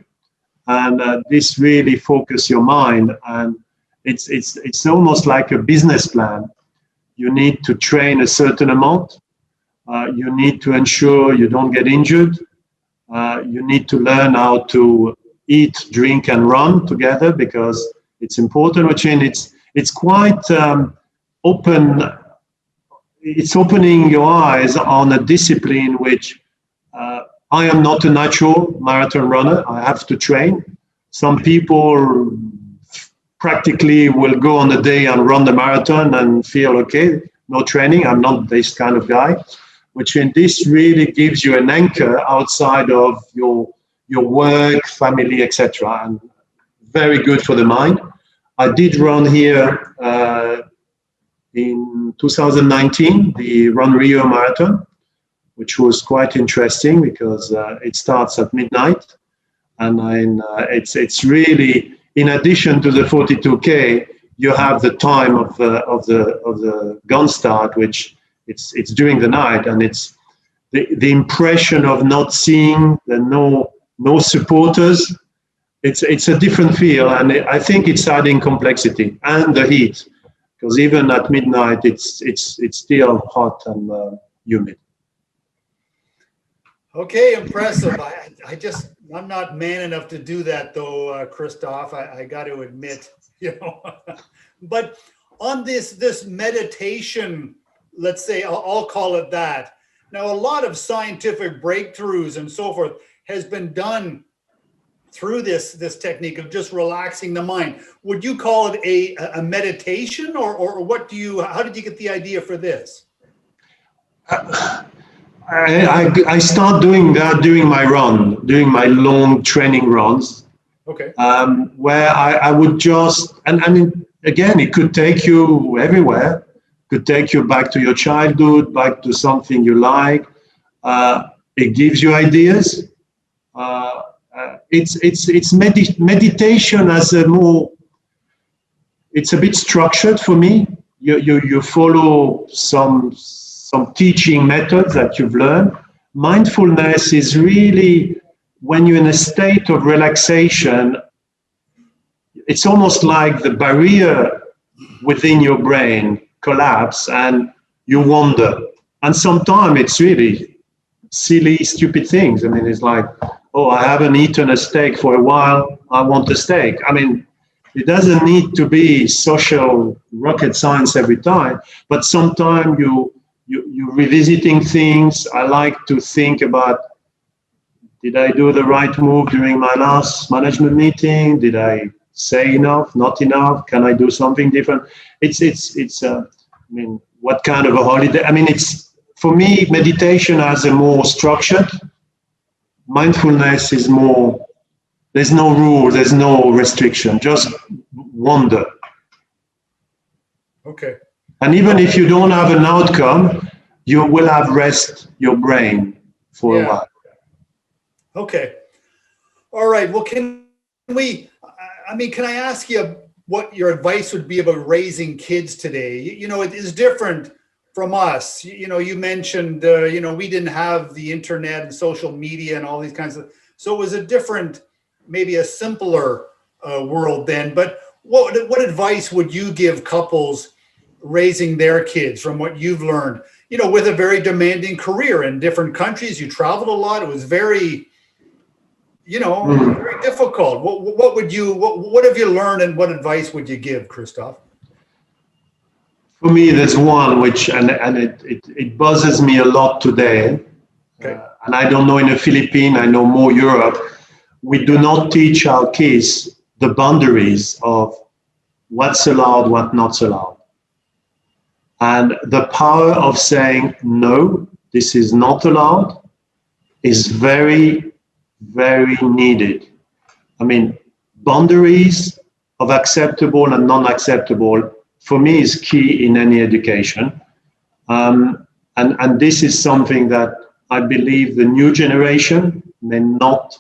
and this really focus your mind, and it's almost like a business plan. You need to train a certain amount. You need to ensure you don't get injured. You need to learn how to eat, drink, and run together because it's important. Which it's quite open. It's opening your eyes on a discipline which I am not a natural marathon runner. I have to train. Some people practically will go on a day and run the marathon and feel okay, no training. I'm not this kind of guy. Which in this really gives you an anchor outside of your work, family, etc., and very good for the mind. I did run here in 2019 the Run Rio Marathon, which was quite interesting because it starts at midnight, and it's really, in addition to the 42K, you have the time of the gun start, which it's during the night, and it's the impression of not seeing no supporters. It's a different feel, and I think it's adding complexity and the heat, because even at midnight it's still hot and humid. Okay, impressive. I'm not man enough to do that though, Christophe. I got to admit, But on this meditation, let's say I'll call it that. Now, a lot of scientific breakthroughs and so forth has been done through this technique of just relaxing the mind. Would you call it a meditation, or what how did you get the idea for this? I start doing that during my long training runs. Okay. Where I would just, and I mean, again, it could take you everywhere. Could take you back to your childhood, back to something you like. It gives you ideas. It's meditation as a more. It's a bit structured for me. You follow some teaching methods that you've learned. Mindfulness is really when you're in a state of relaxation. It's almost like the barrier within your brain collapse and you wander. And sometimes it's really silly, stupid things. I mean, it's like, oh, I haven't eaten a steak for a while. I want a steak. I mean, it doesn't need to be social rocket science every time, but sometimes you're revisiting things. I like to think about, did I do the right move during my last management meeting? Did I say enough, not enough? Can I do something different? I mean, what kind of a holiday? I mean, for me, meditation has a more structured. Mindfulness is more, there's no rule, there's no restriction, just wonder. Okay. And even if you don't have an outcome, you will have rest your brain for a while. Okay. All right. Well, can I ask you what your advice would be about raising kids today? You know, it is different from us. You know, you mentioned, we didn't have the internet and social media and all these kinds of, so it was a different, maybe a simpler world then. But what advice would you give couples raising their kids from what you've learned, you know, with a very demanding career in different countries? You traveled a lot. It was very, very difficult. What have you learned, and what advice would you give, Christophe? For me, there's one which, and it bothers me a lot today. Okay. And I don't know in the Philippines, I know more Europe. We do not teach our kids the boundaries of what's allowed, what not allowed. And the power of saying, no, this is not allowed, is very, very needed. I mean, boundaries of acceptable and non-acceptable, for me, is key in any education. And this is something that I believe the new generation may not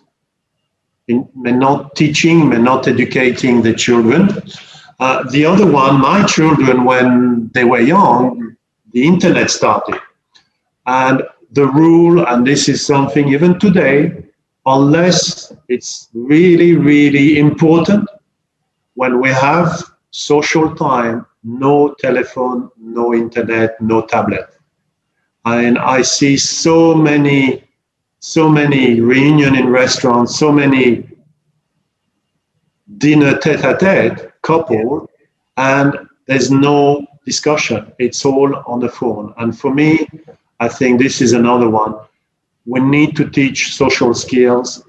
teaching, may not educating the children. The other one, my children, when they were young, the internet started. And the rule, and this is something even today, unless it's really, really important, when we have social time, no telephone, no internet, no tablet. And I see so many reunions in restaurants, so many dinner tete-a-tete couple, and there's no discussion. It's all on the phone. And for me, I think this is another one. We need to teach social skills.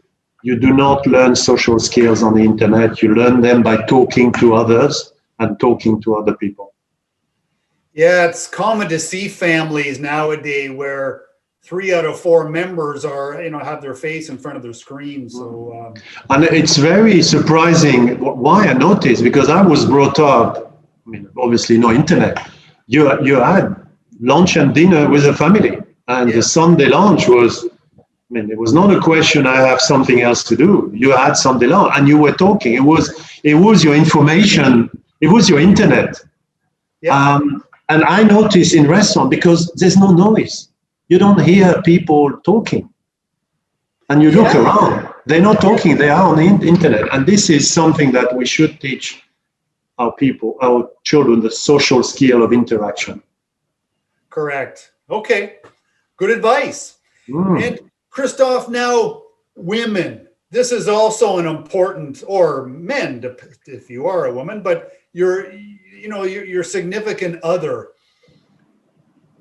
You do not learn social skills on the internet. You learn them by talking to others and talking to other people. Yeah, it's common to see families nowadays where 3 out of 4 members are, have their face in front of their screen. So, and it's very surprising why I noticed, because I was brought up, I mean, obviously no internet. You had lunch and dinner with the family, and the Sunday lunch was, it was not a question, I have something else to do. You had Sunday lunch and you were talking. It was your information. It was your internet. Yeah. And I notice in restaurants, because there's no noise, you don't hear people talking. And you look around, they're not talking, they are on the internet. And this is something that we should teach our children, the social skill of interaction. Correct. Okay. Good advice. And Christophe, now women, this is also an important, or men, if you are a woman, but your significant other.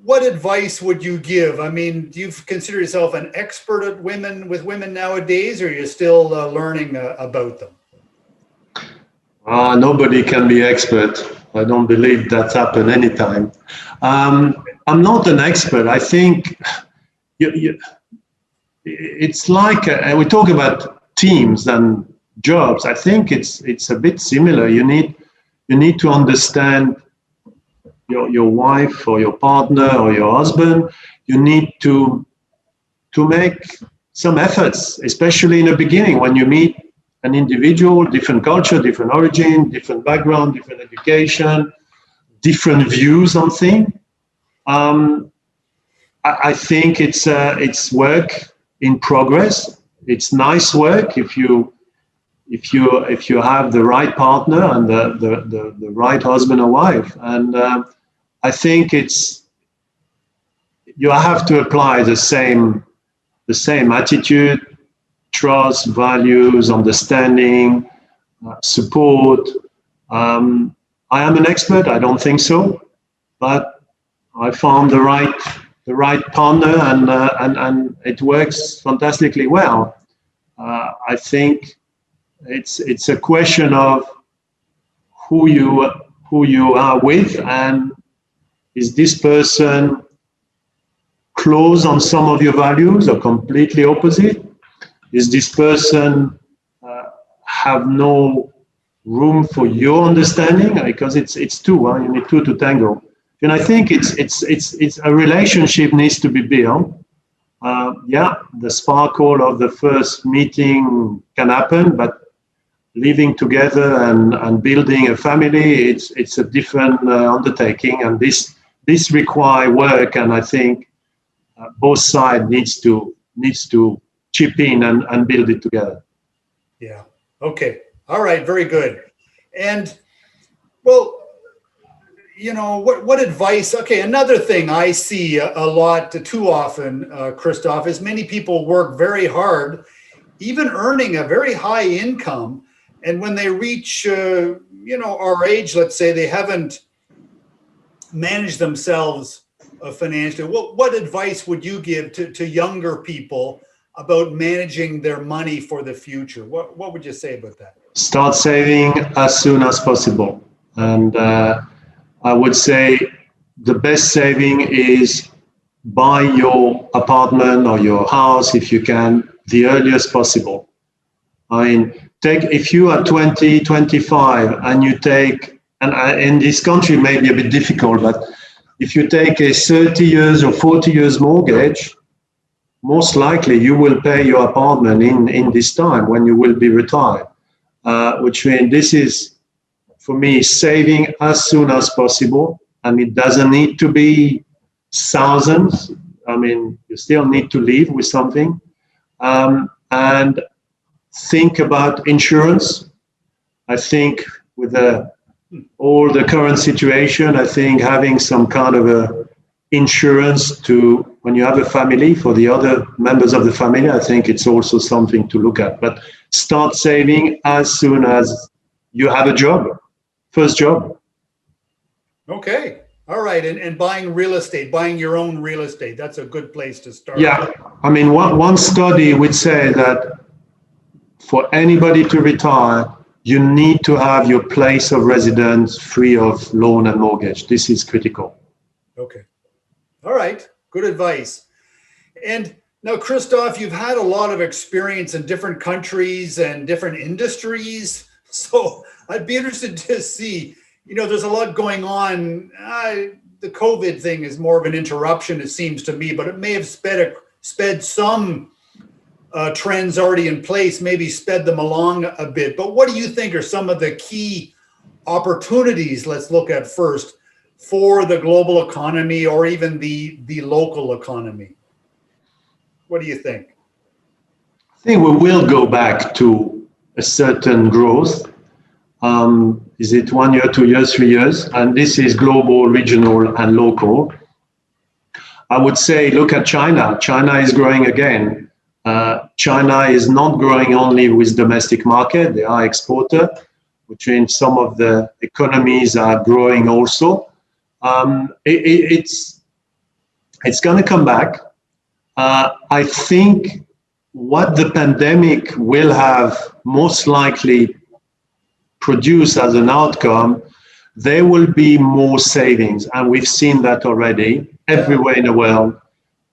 what advice would you give? I mean, do you consider yourself an expert at women nowadays, or are you still learning about them? Nobody can be expert. I don't believe that's happened anytime. I'm not an expert. I think it's like we talk about teams and jobs. I think it's a bit similar. You need to understand your wife or your partner or your husband. You need to make some efforts, especially in the beginning when you meet an individual, different culture, different origin, different background, different education, different views on things. I think it's work in progress. It's nice work if you have the right partner and the right husband or wife. And I think you have to apply the same attitude, trust, values, understanding, support. I am an expert. I don't think so, but I found the right partner, and it works fantastically well. I think it's a question of who you are with, and is this person close on some of your values or completely opposite? Is this person have no room for your understanding? Because it's two. You need two to tango. And I think it's a relationship needs to be built. The sparkle of the first meeting can happen, but living together and building a family, it's a different undertaking, and this require work. And I think both sides needs to chip in and build it together. Yeah. Okay. All right. Very good. And well, what advice? Okay. Another thing I see a lot too often, Christophe, is many people work very hard, even earning a very high income. And when they reach, our age, let's say, they haven't managed themselves financially. What advice would you give to younger people about managing their money for the future? What would you say about that? Start saving as soon as possible. And I would say the best saving is buy your apartment or your house, if you can, the earliest possible. I mean, if you are 20, 25 and you take, and in this country may be a bit difficult, but if you take a 30 years or 40 years mortgage, most likely you will pay your apartment in this time when you will be retired. Which means this is, for me, saving as soon as possible. And it doesn't need to be thousands. I mean, you still need to live with something. And think about insurance. I think with all the current situation, I think having some kind of a insurance to when you have a family, for the other members of the family, I think it's also something to look at. But start saving as soon as you have a job, first job. Okay. All right. And buying real estate, buying your own real estate, that's a good place to start. Yeah. I mean, one study would say that for anybody to retire, you need to have your place of residence free of loan and mortgage. This is critical. Okay. All right. Good advice. And now, Christophe, you've had a lot of experience in different countries and different industries. So I'd be interested to see, there's a lot going on. The COVID thing is more of an interruption, it seems to me, but it may have sped some trends already in place, maybe sped them along a bit. But what do you think are some of the key opportunities, let's look at first, for the global economy or even the local economy? What do you think? I think we will go back to a certain growth. Is it 1 year, 2 years, 3 years? And this is global, regional, and local. I would say, look at China. China is growing again. China is not growing only with domestic market. They are exporter, which means some of the economies are growing also. It's going to come back. I think what the pandemic will have most likely produced as an outcome, there will be more savings. And we've seen that already everywhere in the world.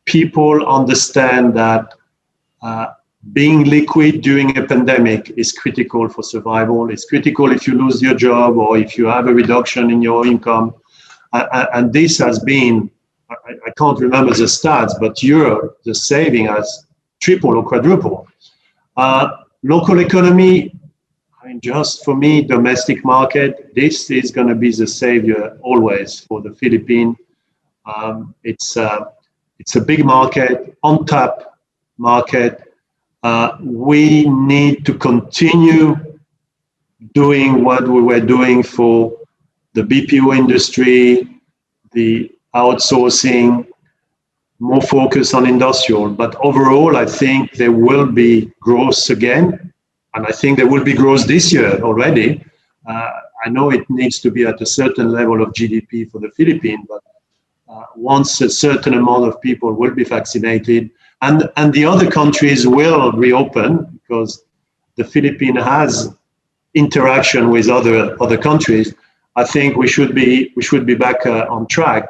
People understand that being liquid during a pandemic is critical for survival. It's critical if you lose your job or if you have a reduction in your income. And this has been, I can't remember the stats, but Europe, the saving has tripled or quadrupled. Local economy, I mean, just for me, domestic market, this is going to be the savior always for the Philippines. It's a big market, untapped market. We need to continue doing what we were doing for the BPO industry, the outsourcing, more focus on industrial. But overall, I think there will be growth again. And I think there will be growth this year already. I know it needs to be at a certain level of GDP for the Philippines, but once a certain amount of people will be vaccinated, and the other countries will reopen, because the Philippines has interaction with other countries, I think we should be back on track.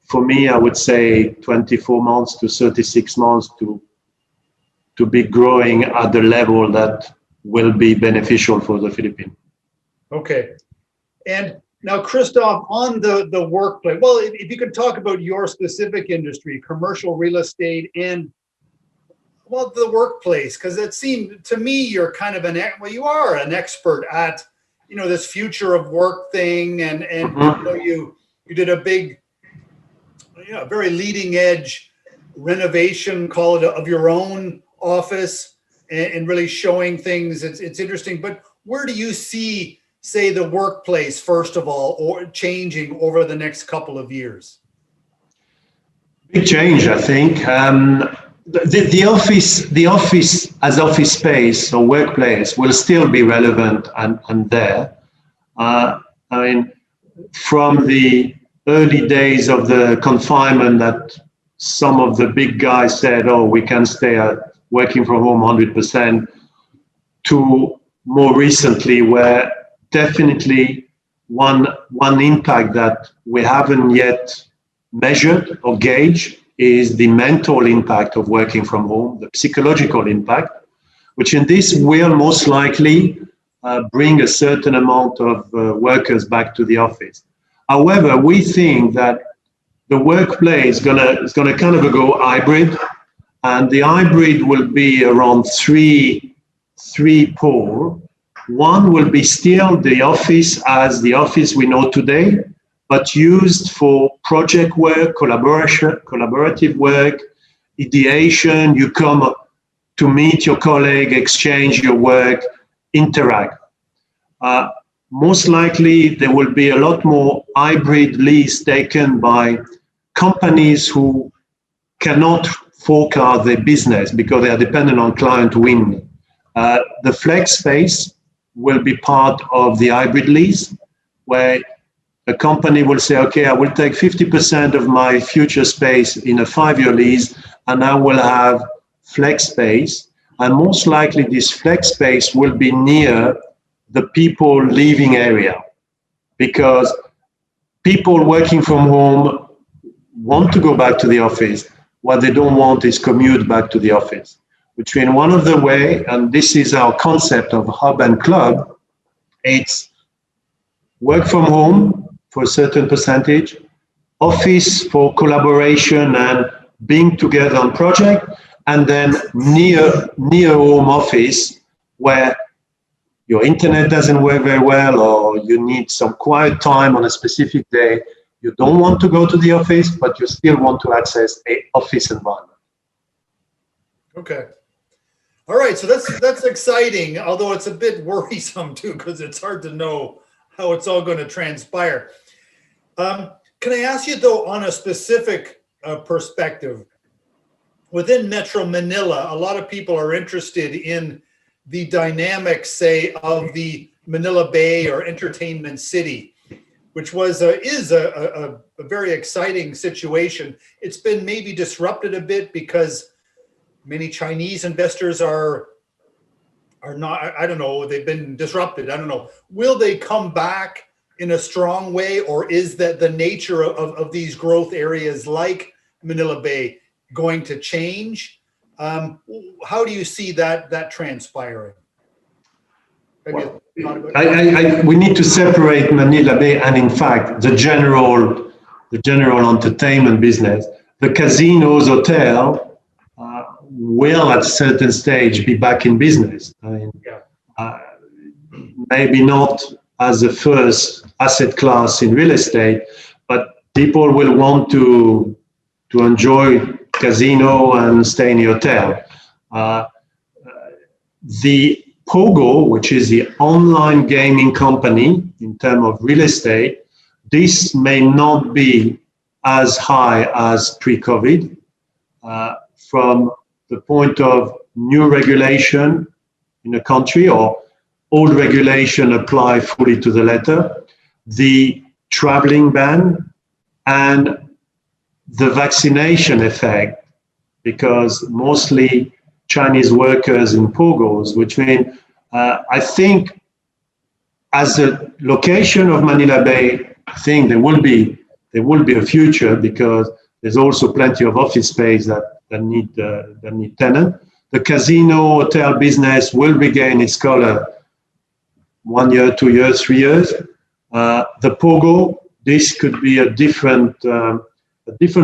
For me, I would say 24 months to 36 months to be growing at the level that will be beneficial for the Philippines. Okay. And now, Christophe, on the workplace, well, if you could talk about your specific industry, commercial real estate, and, well, the workplace, because it seemed to me you're kind of you are an expert at, this future of work thing, and you did a big, very leading edge renovation, call it, of your own office, and really showing things. It's interesting. But where do you see, say, the workplace, first of all, or changing over the next couple of years? Big change, I think. The office as office space or workplace will still be relevant and there. I mean, from the early days of the confinement that some of the big guys said, oh, we can stay working from home 100%, to more recently, where definitely one impact that we haven't yet measured or gauged is the mental impact of working from home, the psychological impact, which in this will most likely bring a certain amount of workers back to the office. However, we think that the workplace is gonna kind of go hybrid, and the hybrid will be around three poles. One will be still the office as the office we know today, but used for project work, collaborative work, ideation. You come to meet your colleague, exchange your work, interact. Most likely, there will be a lot more hybrid lease taken by companies who cannot forecast their business because they are dependent on client win. The flex space will be part of the hybrid lease, where a company will say, okay, I will take 50% of my future space in a 5-year lease, and I will have flex space. And most likely this flex space will be near the people living area, because people working from home want to go back to the office. What they don't want is commute back to the office. Which means one of the way, and this is our concept of hub and club, it's work from home for a certain percentage, office for collaboration and being together on project, and then near home office where your internet doesn't work very well, or you need some quiet time on a specific day. You don't want to go to the office, but you still want to access an office environment. Okay. All right, so that's exciting, although it's a bit worrisome too, because it's hard to know how it's all going to transpire. Can I ask you, though, on a specific perspective, within Metro Manila, a lot of people are interested in the dynamics, say, of the Manila Bay or Entertainment City, which is a very exciting situation. It's been maybe disrupted a bit because many Chinese investors are not, I don't know, they've been disrupted. I don't know. Will they come back in a strong way, or is that the nature of these growth areas like Manila Bay going to change? How do you see that transpiring? Well, we need to separate Manila Bay and, in fact, the general entertainment business. The casinos, hotel will, at a certain stage, be back in business. I mean, maybe not as the first asset class in real estate, but people will want to enjoy casino and stay in the hotel. The Pogo, which is the online gaming company in terms of real estate, this may not be as high as pre-COVID. From the point of new regulation in the country, or old regulation apply fully to the letter, the traveling ban, and the vaccination effect, because mostly Chinese workers in Pogos, which mean I think as a location of Manila Bay, I think there will be a future, because there's also plenty of office space that need tenant. The casino hotel business will regain its color 1 year, 2 years, 3 years. The Pogo, this could be a different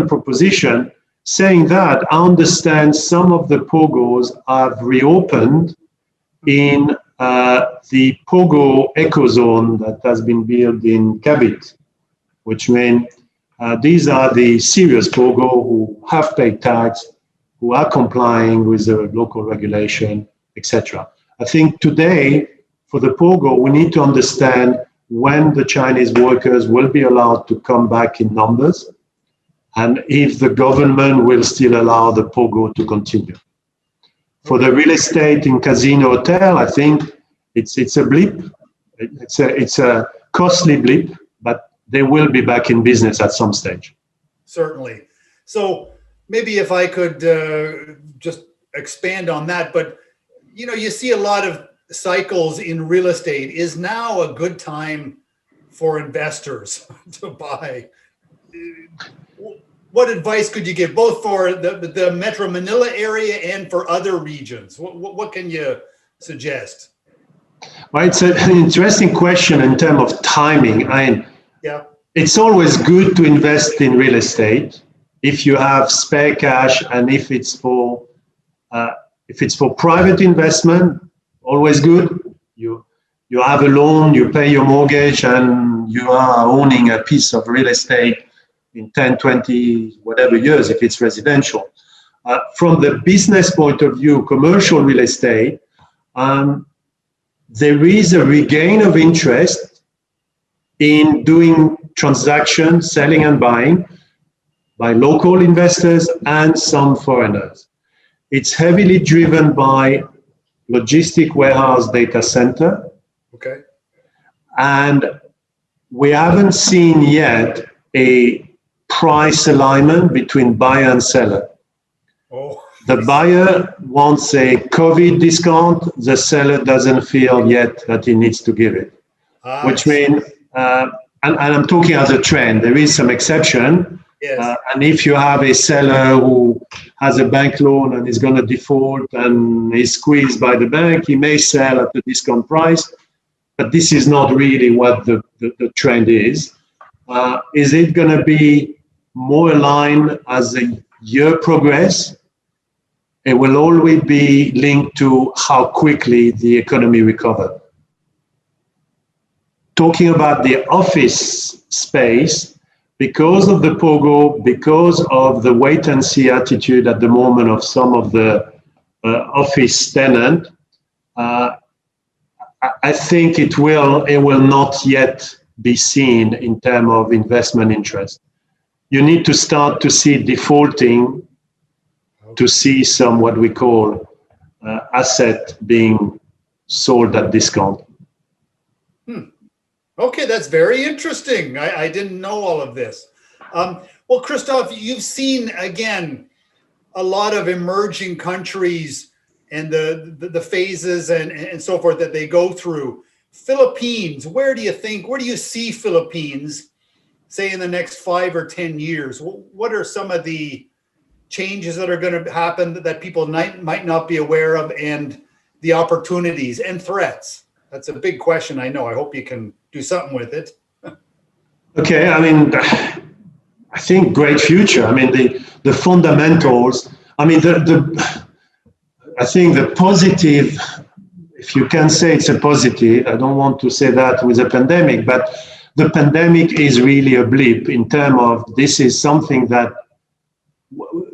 proposition. Saying that, I understand some of the Pogos have reopened in the Pogo ecozone that has been built in Cabit, which means these are the serious Pogo who have paid tax, who are complying with the local regulation, etc. I think today, for the Pogo, we need to understand when the Chinese workers will be allowed to come back in numbers, and if the government will still allow the Pogo to continue. For the real estate in casino hotel, I think it's a blip. It's a costly blip, but they will be back in business at some stage. Certainly. So maybe if I could just expand on that, but you see a lot of cycles in real estate. Is now a good time for investors to buy? What advice could you give, both for the Metro Manila area and for other regions? What can you suggest? Well, it's an interesting question in terms of timing. It's always good to invest in real estate if you have spare cash, and if it's for private investment, always good. You have a loan, you pay your mortgage, and you are owning a piece of real estate in 10, 20, whatever years, if it's residential. From the business point of view, commercial real estate, there is a regain of interest in doing transactions, selling and buying, by local investors and some foreigners. It's heavily driven by logistic warehouse data center. Okay. And we haven't seen yet a price alignment between buyer and seller. Oh. The buyer wants a COVID discount. The seller doesn't feel yet that he needs to give it, which means, and I'm talking as a trend, there is some exception. Yes. And if you have a seller who has a bank loan and is going to default and is squeezed by the bank, he may sell at a discount price. But this is not really what the trend is. Is it going to be more aligned as the year progresses? It will always be linked to how quickly the economy recovers. Talking about the office space, because of the Pogo, because of the wait-and-see attitude at the moment of some of the office tenants, I think it will not yet be seen in terms of investment interest. You need to start to see defaulting to see some what we call asset being sold at discount. Okay, that's very interesting. I didn't know all of this. Well, Christophe, you've seen, again, a lot of emerging countries and the phases and so forth that they go through. Philippines, where do you see Philippines, say, in the next 5 or 10 years? What are some of the changes that are going to happen that people might not be aware of, and the opportunities and threats? That's a big question, I know. I hope you can do something with it. Okay, I mean, I think great future. I mean, the fundamentals. I mean, I think the positive, if you can say it's a positive, I don't want to say that with a pandemic, but the pandemic is really a blip in terms of this is something that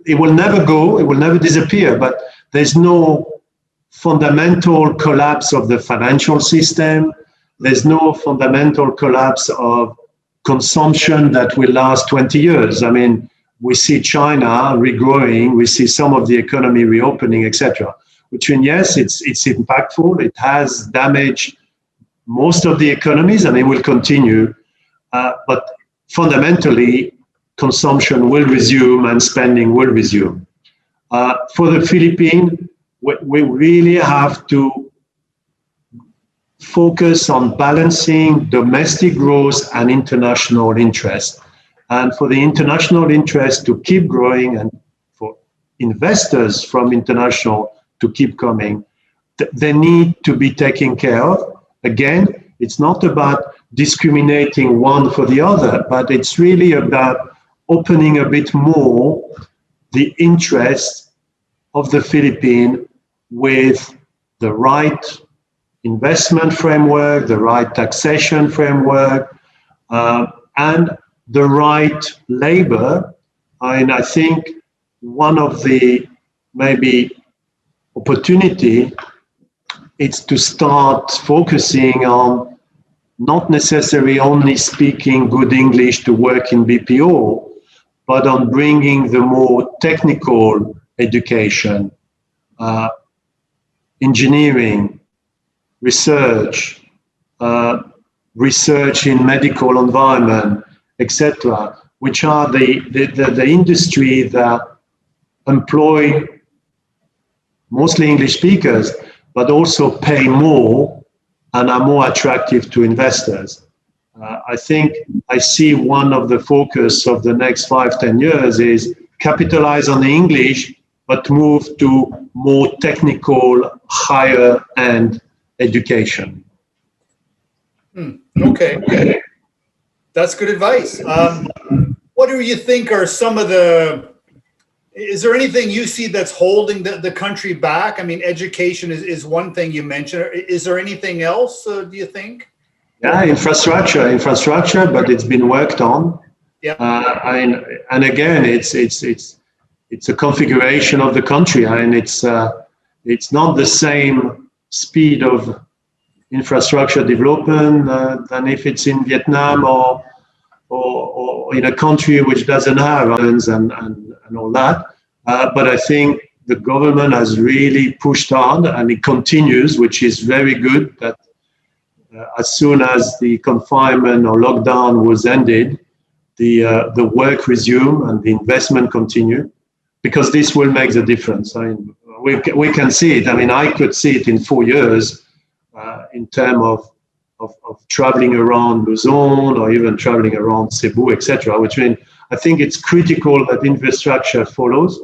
it will never go, it will never disappear, but there's no fundamental collapse of the financial system. There's no fundamental collapse of consumption that will last 20 years. I mean, we see China regrowing, we see some of the economy reopening, etc. Which means, yes, it's impactful. It has damaged most of the economies, and it will continue. But fundamentally, consumption will resume and spending will resume. For the Philippines, we really have to focus on balancing domestic growth and international interest. And for the international interest to keep growing and for investors from international to keep coming, they need to be taken care of. Again, it's not about discriminating one for the other, but it's really about opening a bit more the interest of the Philippines with the right investment framework, the right taxation framework, and the right labor. And I think one of the maybe opportunity is to start focusing on not necessarily only speaking good English to work in BPO, but on bringing the more technical education, engineering, research, research in medical environment, etc., which are the industry that employ mostly English speakers, but also pay more and are more attractive to investors. I think I see one of the focus of the next 5-10 years is capitalize on the English, but move to more technical, higher end education. Okay. That's good advice. What do you think are some of is there anything you see that's holding the country back? I mean, education is one thing you mentioned. Is there anything else, do you think? Yeah, infrastructure, but it's been worked on. Yeah. And again, it's a configuration of the country, and it's not the same speed of infrastructure development than if it's in Vietnam or in a country which doesn't have islands and all that. But I think the government has really pushed on, and it continues, which is very good. That as soon as the confinement or lockdown was ended, the work resumed and the investment continued, because this will make the difference. I mean, we can see it. I mean, I could see it in 4 years in terms of traveling around Luzon or even traveling around Cebu, etc. Which means I think it's critical that infrastructure follows.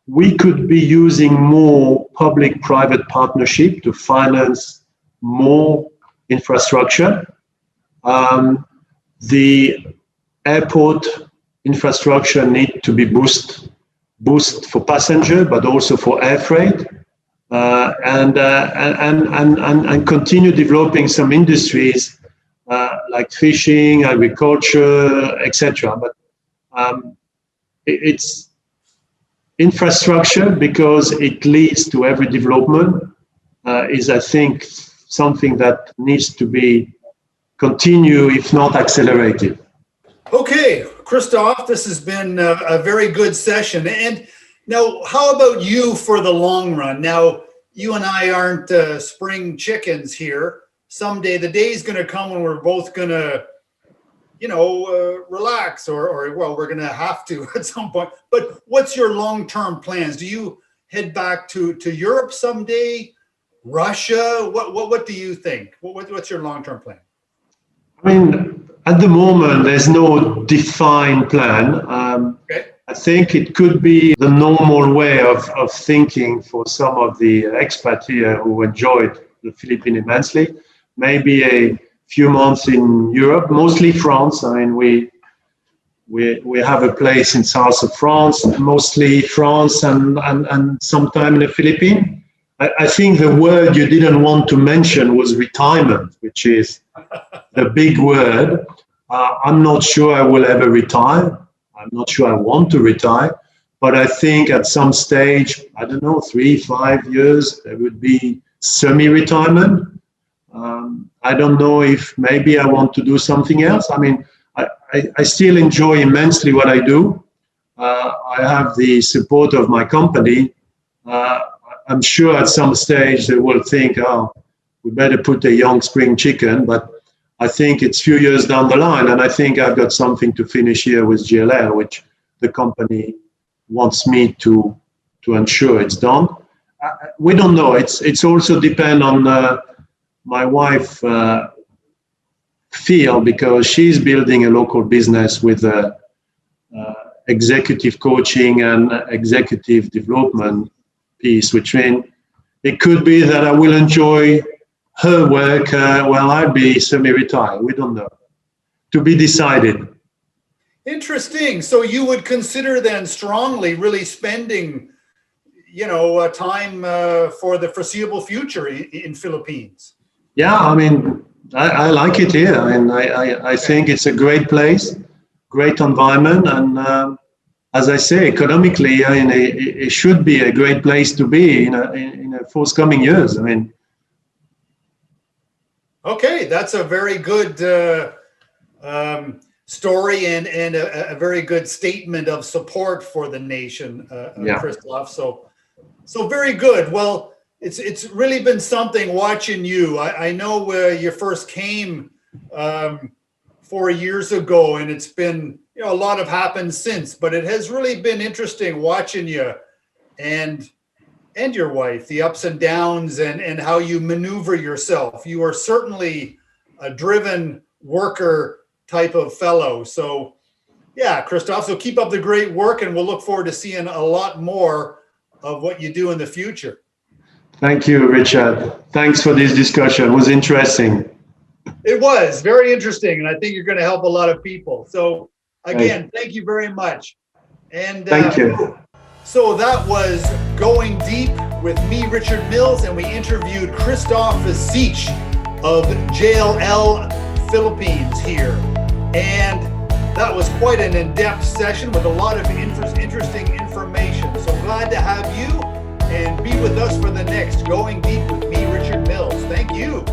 We could be using more public-private partnership to finance more infrastructure. The airport infrastructure need to be boost for passenger, but also for air freight, and continue developing some industries like fishing, agriculture, etc. But it's infrastructure, because it leads to every development, is, I think, something that needs to be continue, if not accelerated. Okay, Christophe, this has been a very good session. And now, how about you for the long run? Now, you and I aren't spring chickens here. someday the day's going to come when we're both going to, relax or well, we're going to have to at some point. But what's your long-term plans? Do you head back to Europe someday? Russia? What do you think? What's your long-term plan? I mean, at the moment, there's no defined plan. Okay. I think it could be the normal way of thinking for some of the expats here who enjoyed the Philippines immensely. Maybe a few months in Europe, mostly France. I mean, we have a place in south of France, mostly France and sometime in the Philippines. I think the word you didn't want to mention was retirement, which is the big word. I'm not sure I will ever retire. I'm not sure I want to retire, but I think at some stage, I don't know, 3-5 years, there would be semi-retirement. I don't know if maybe I want to do something else. I mean, I still enjoy immensely what I do. I have the support of my company. I'm sure at some stage they will think, oh, we better put a young spring chicken, but I think it's a few years down the line, and I think I've got something to finish here with JLL, which the company wants me to ensure it's done. We don't know. It's also depend on my wife feel, because she's building a local business with executive coaching and executive development piece, which means it could be that I will enjoy her work while I'll be semi-retired. We don't know. To be decided. Interesting. So you would consider then strongly really spending, time for the foreseeable future in Philippines? Yeah, I mean, I like it here. I mean, I think it's a great place, great environment, and as I say, economically, I mean, it should be a great place to be in the forthcoming years. I mean. Okay, that's a very good story and a very good statement of support for the nation, Christophe. So very good. Well, it's really been something watching you. I know you first came 4 years ago, and it's been a lot have happened since, but it has really been interesting watching you and your wife, the ups and downs and how you maneuver yourself. You are certainly a driven worker type of fellow. So yeah, Christophe, so keep up the great work, and we'll look forward to seeing a lot more of what you do in the future. Thank you, Richard. Thanks for this discussion. It was interesting. It was very interesting, and I think you're going to help a lot of people. So again, thank you very much. And thank you. So that was Going Deep with me, Richard Mills, and we interviewed Christophe Vicic of JLL Philippines here. And that was quite an in-depth session with a lot of interesting information. So glad to have you, and be with us for the next Going Deep with me, Richard Mills. Thank you.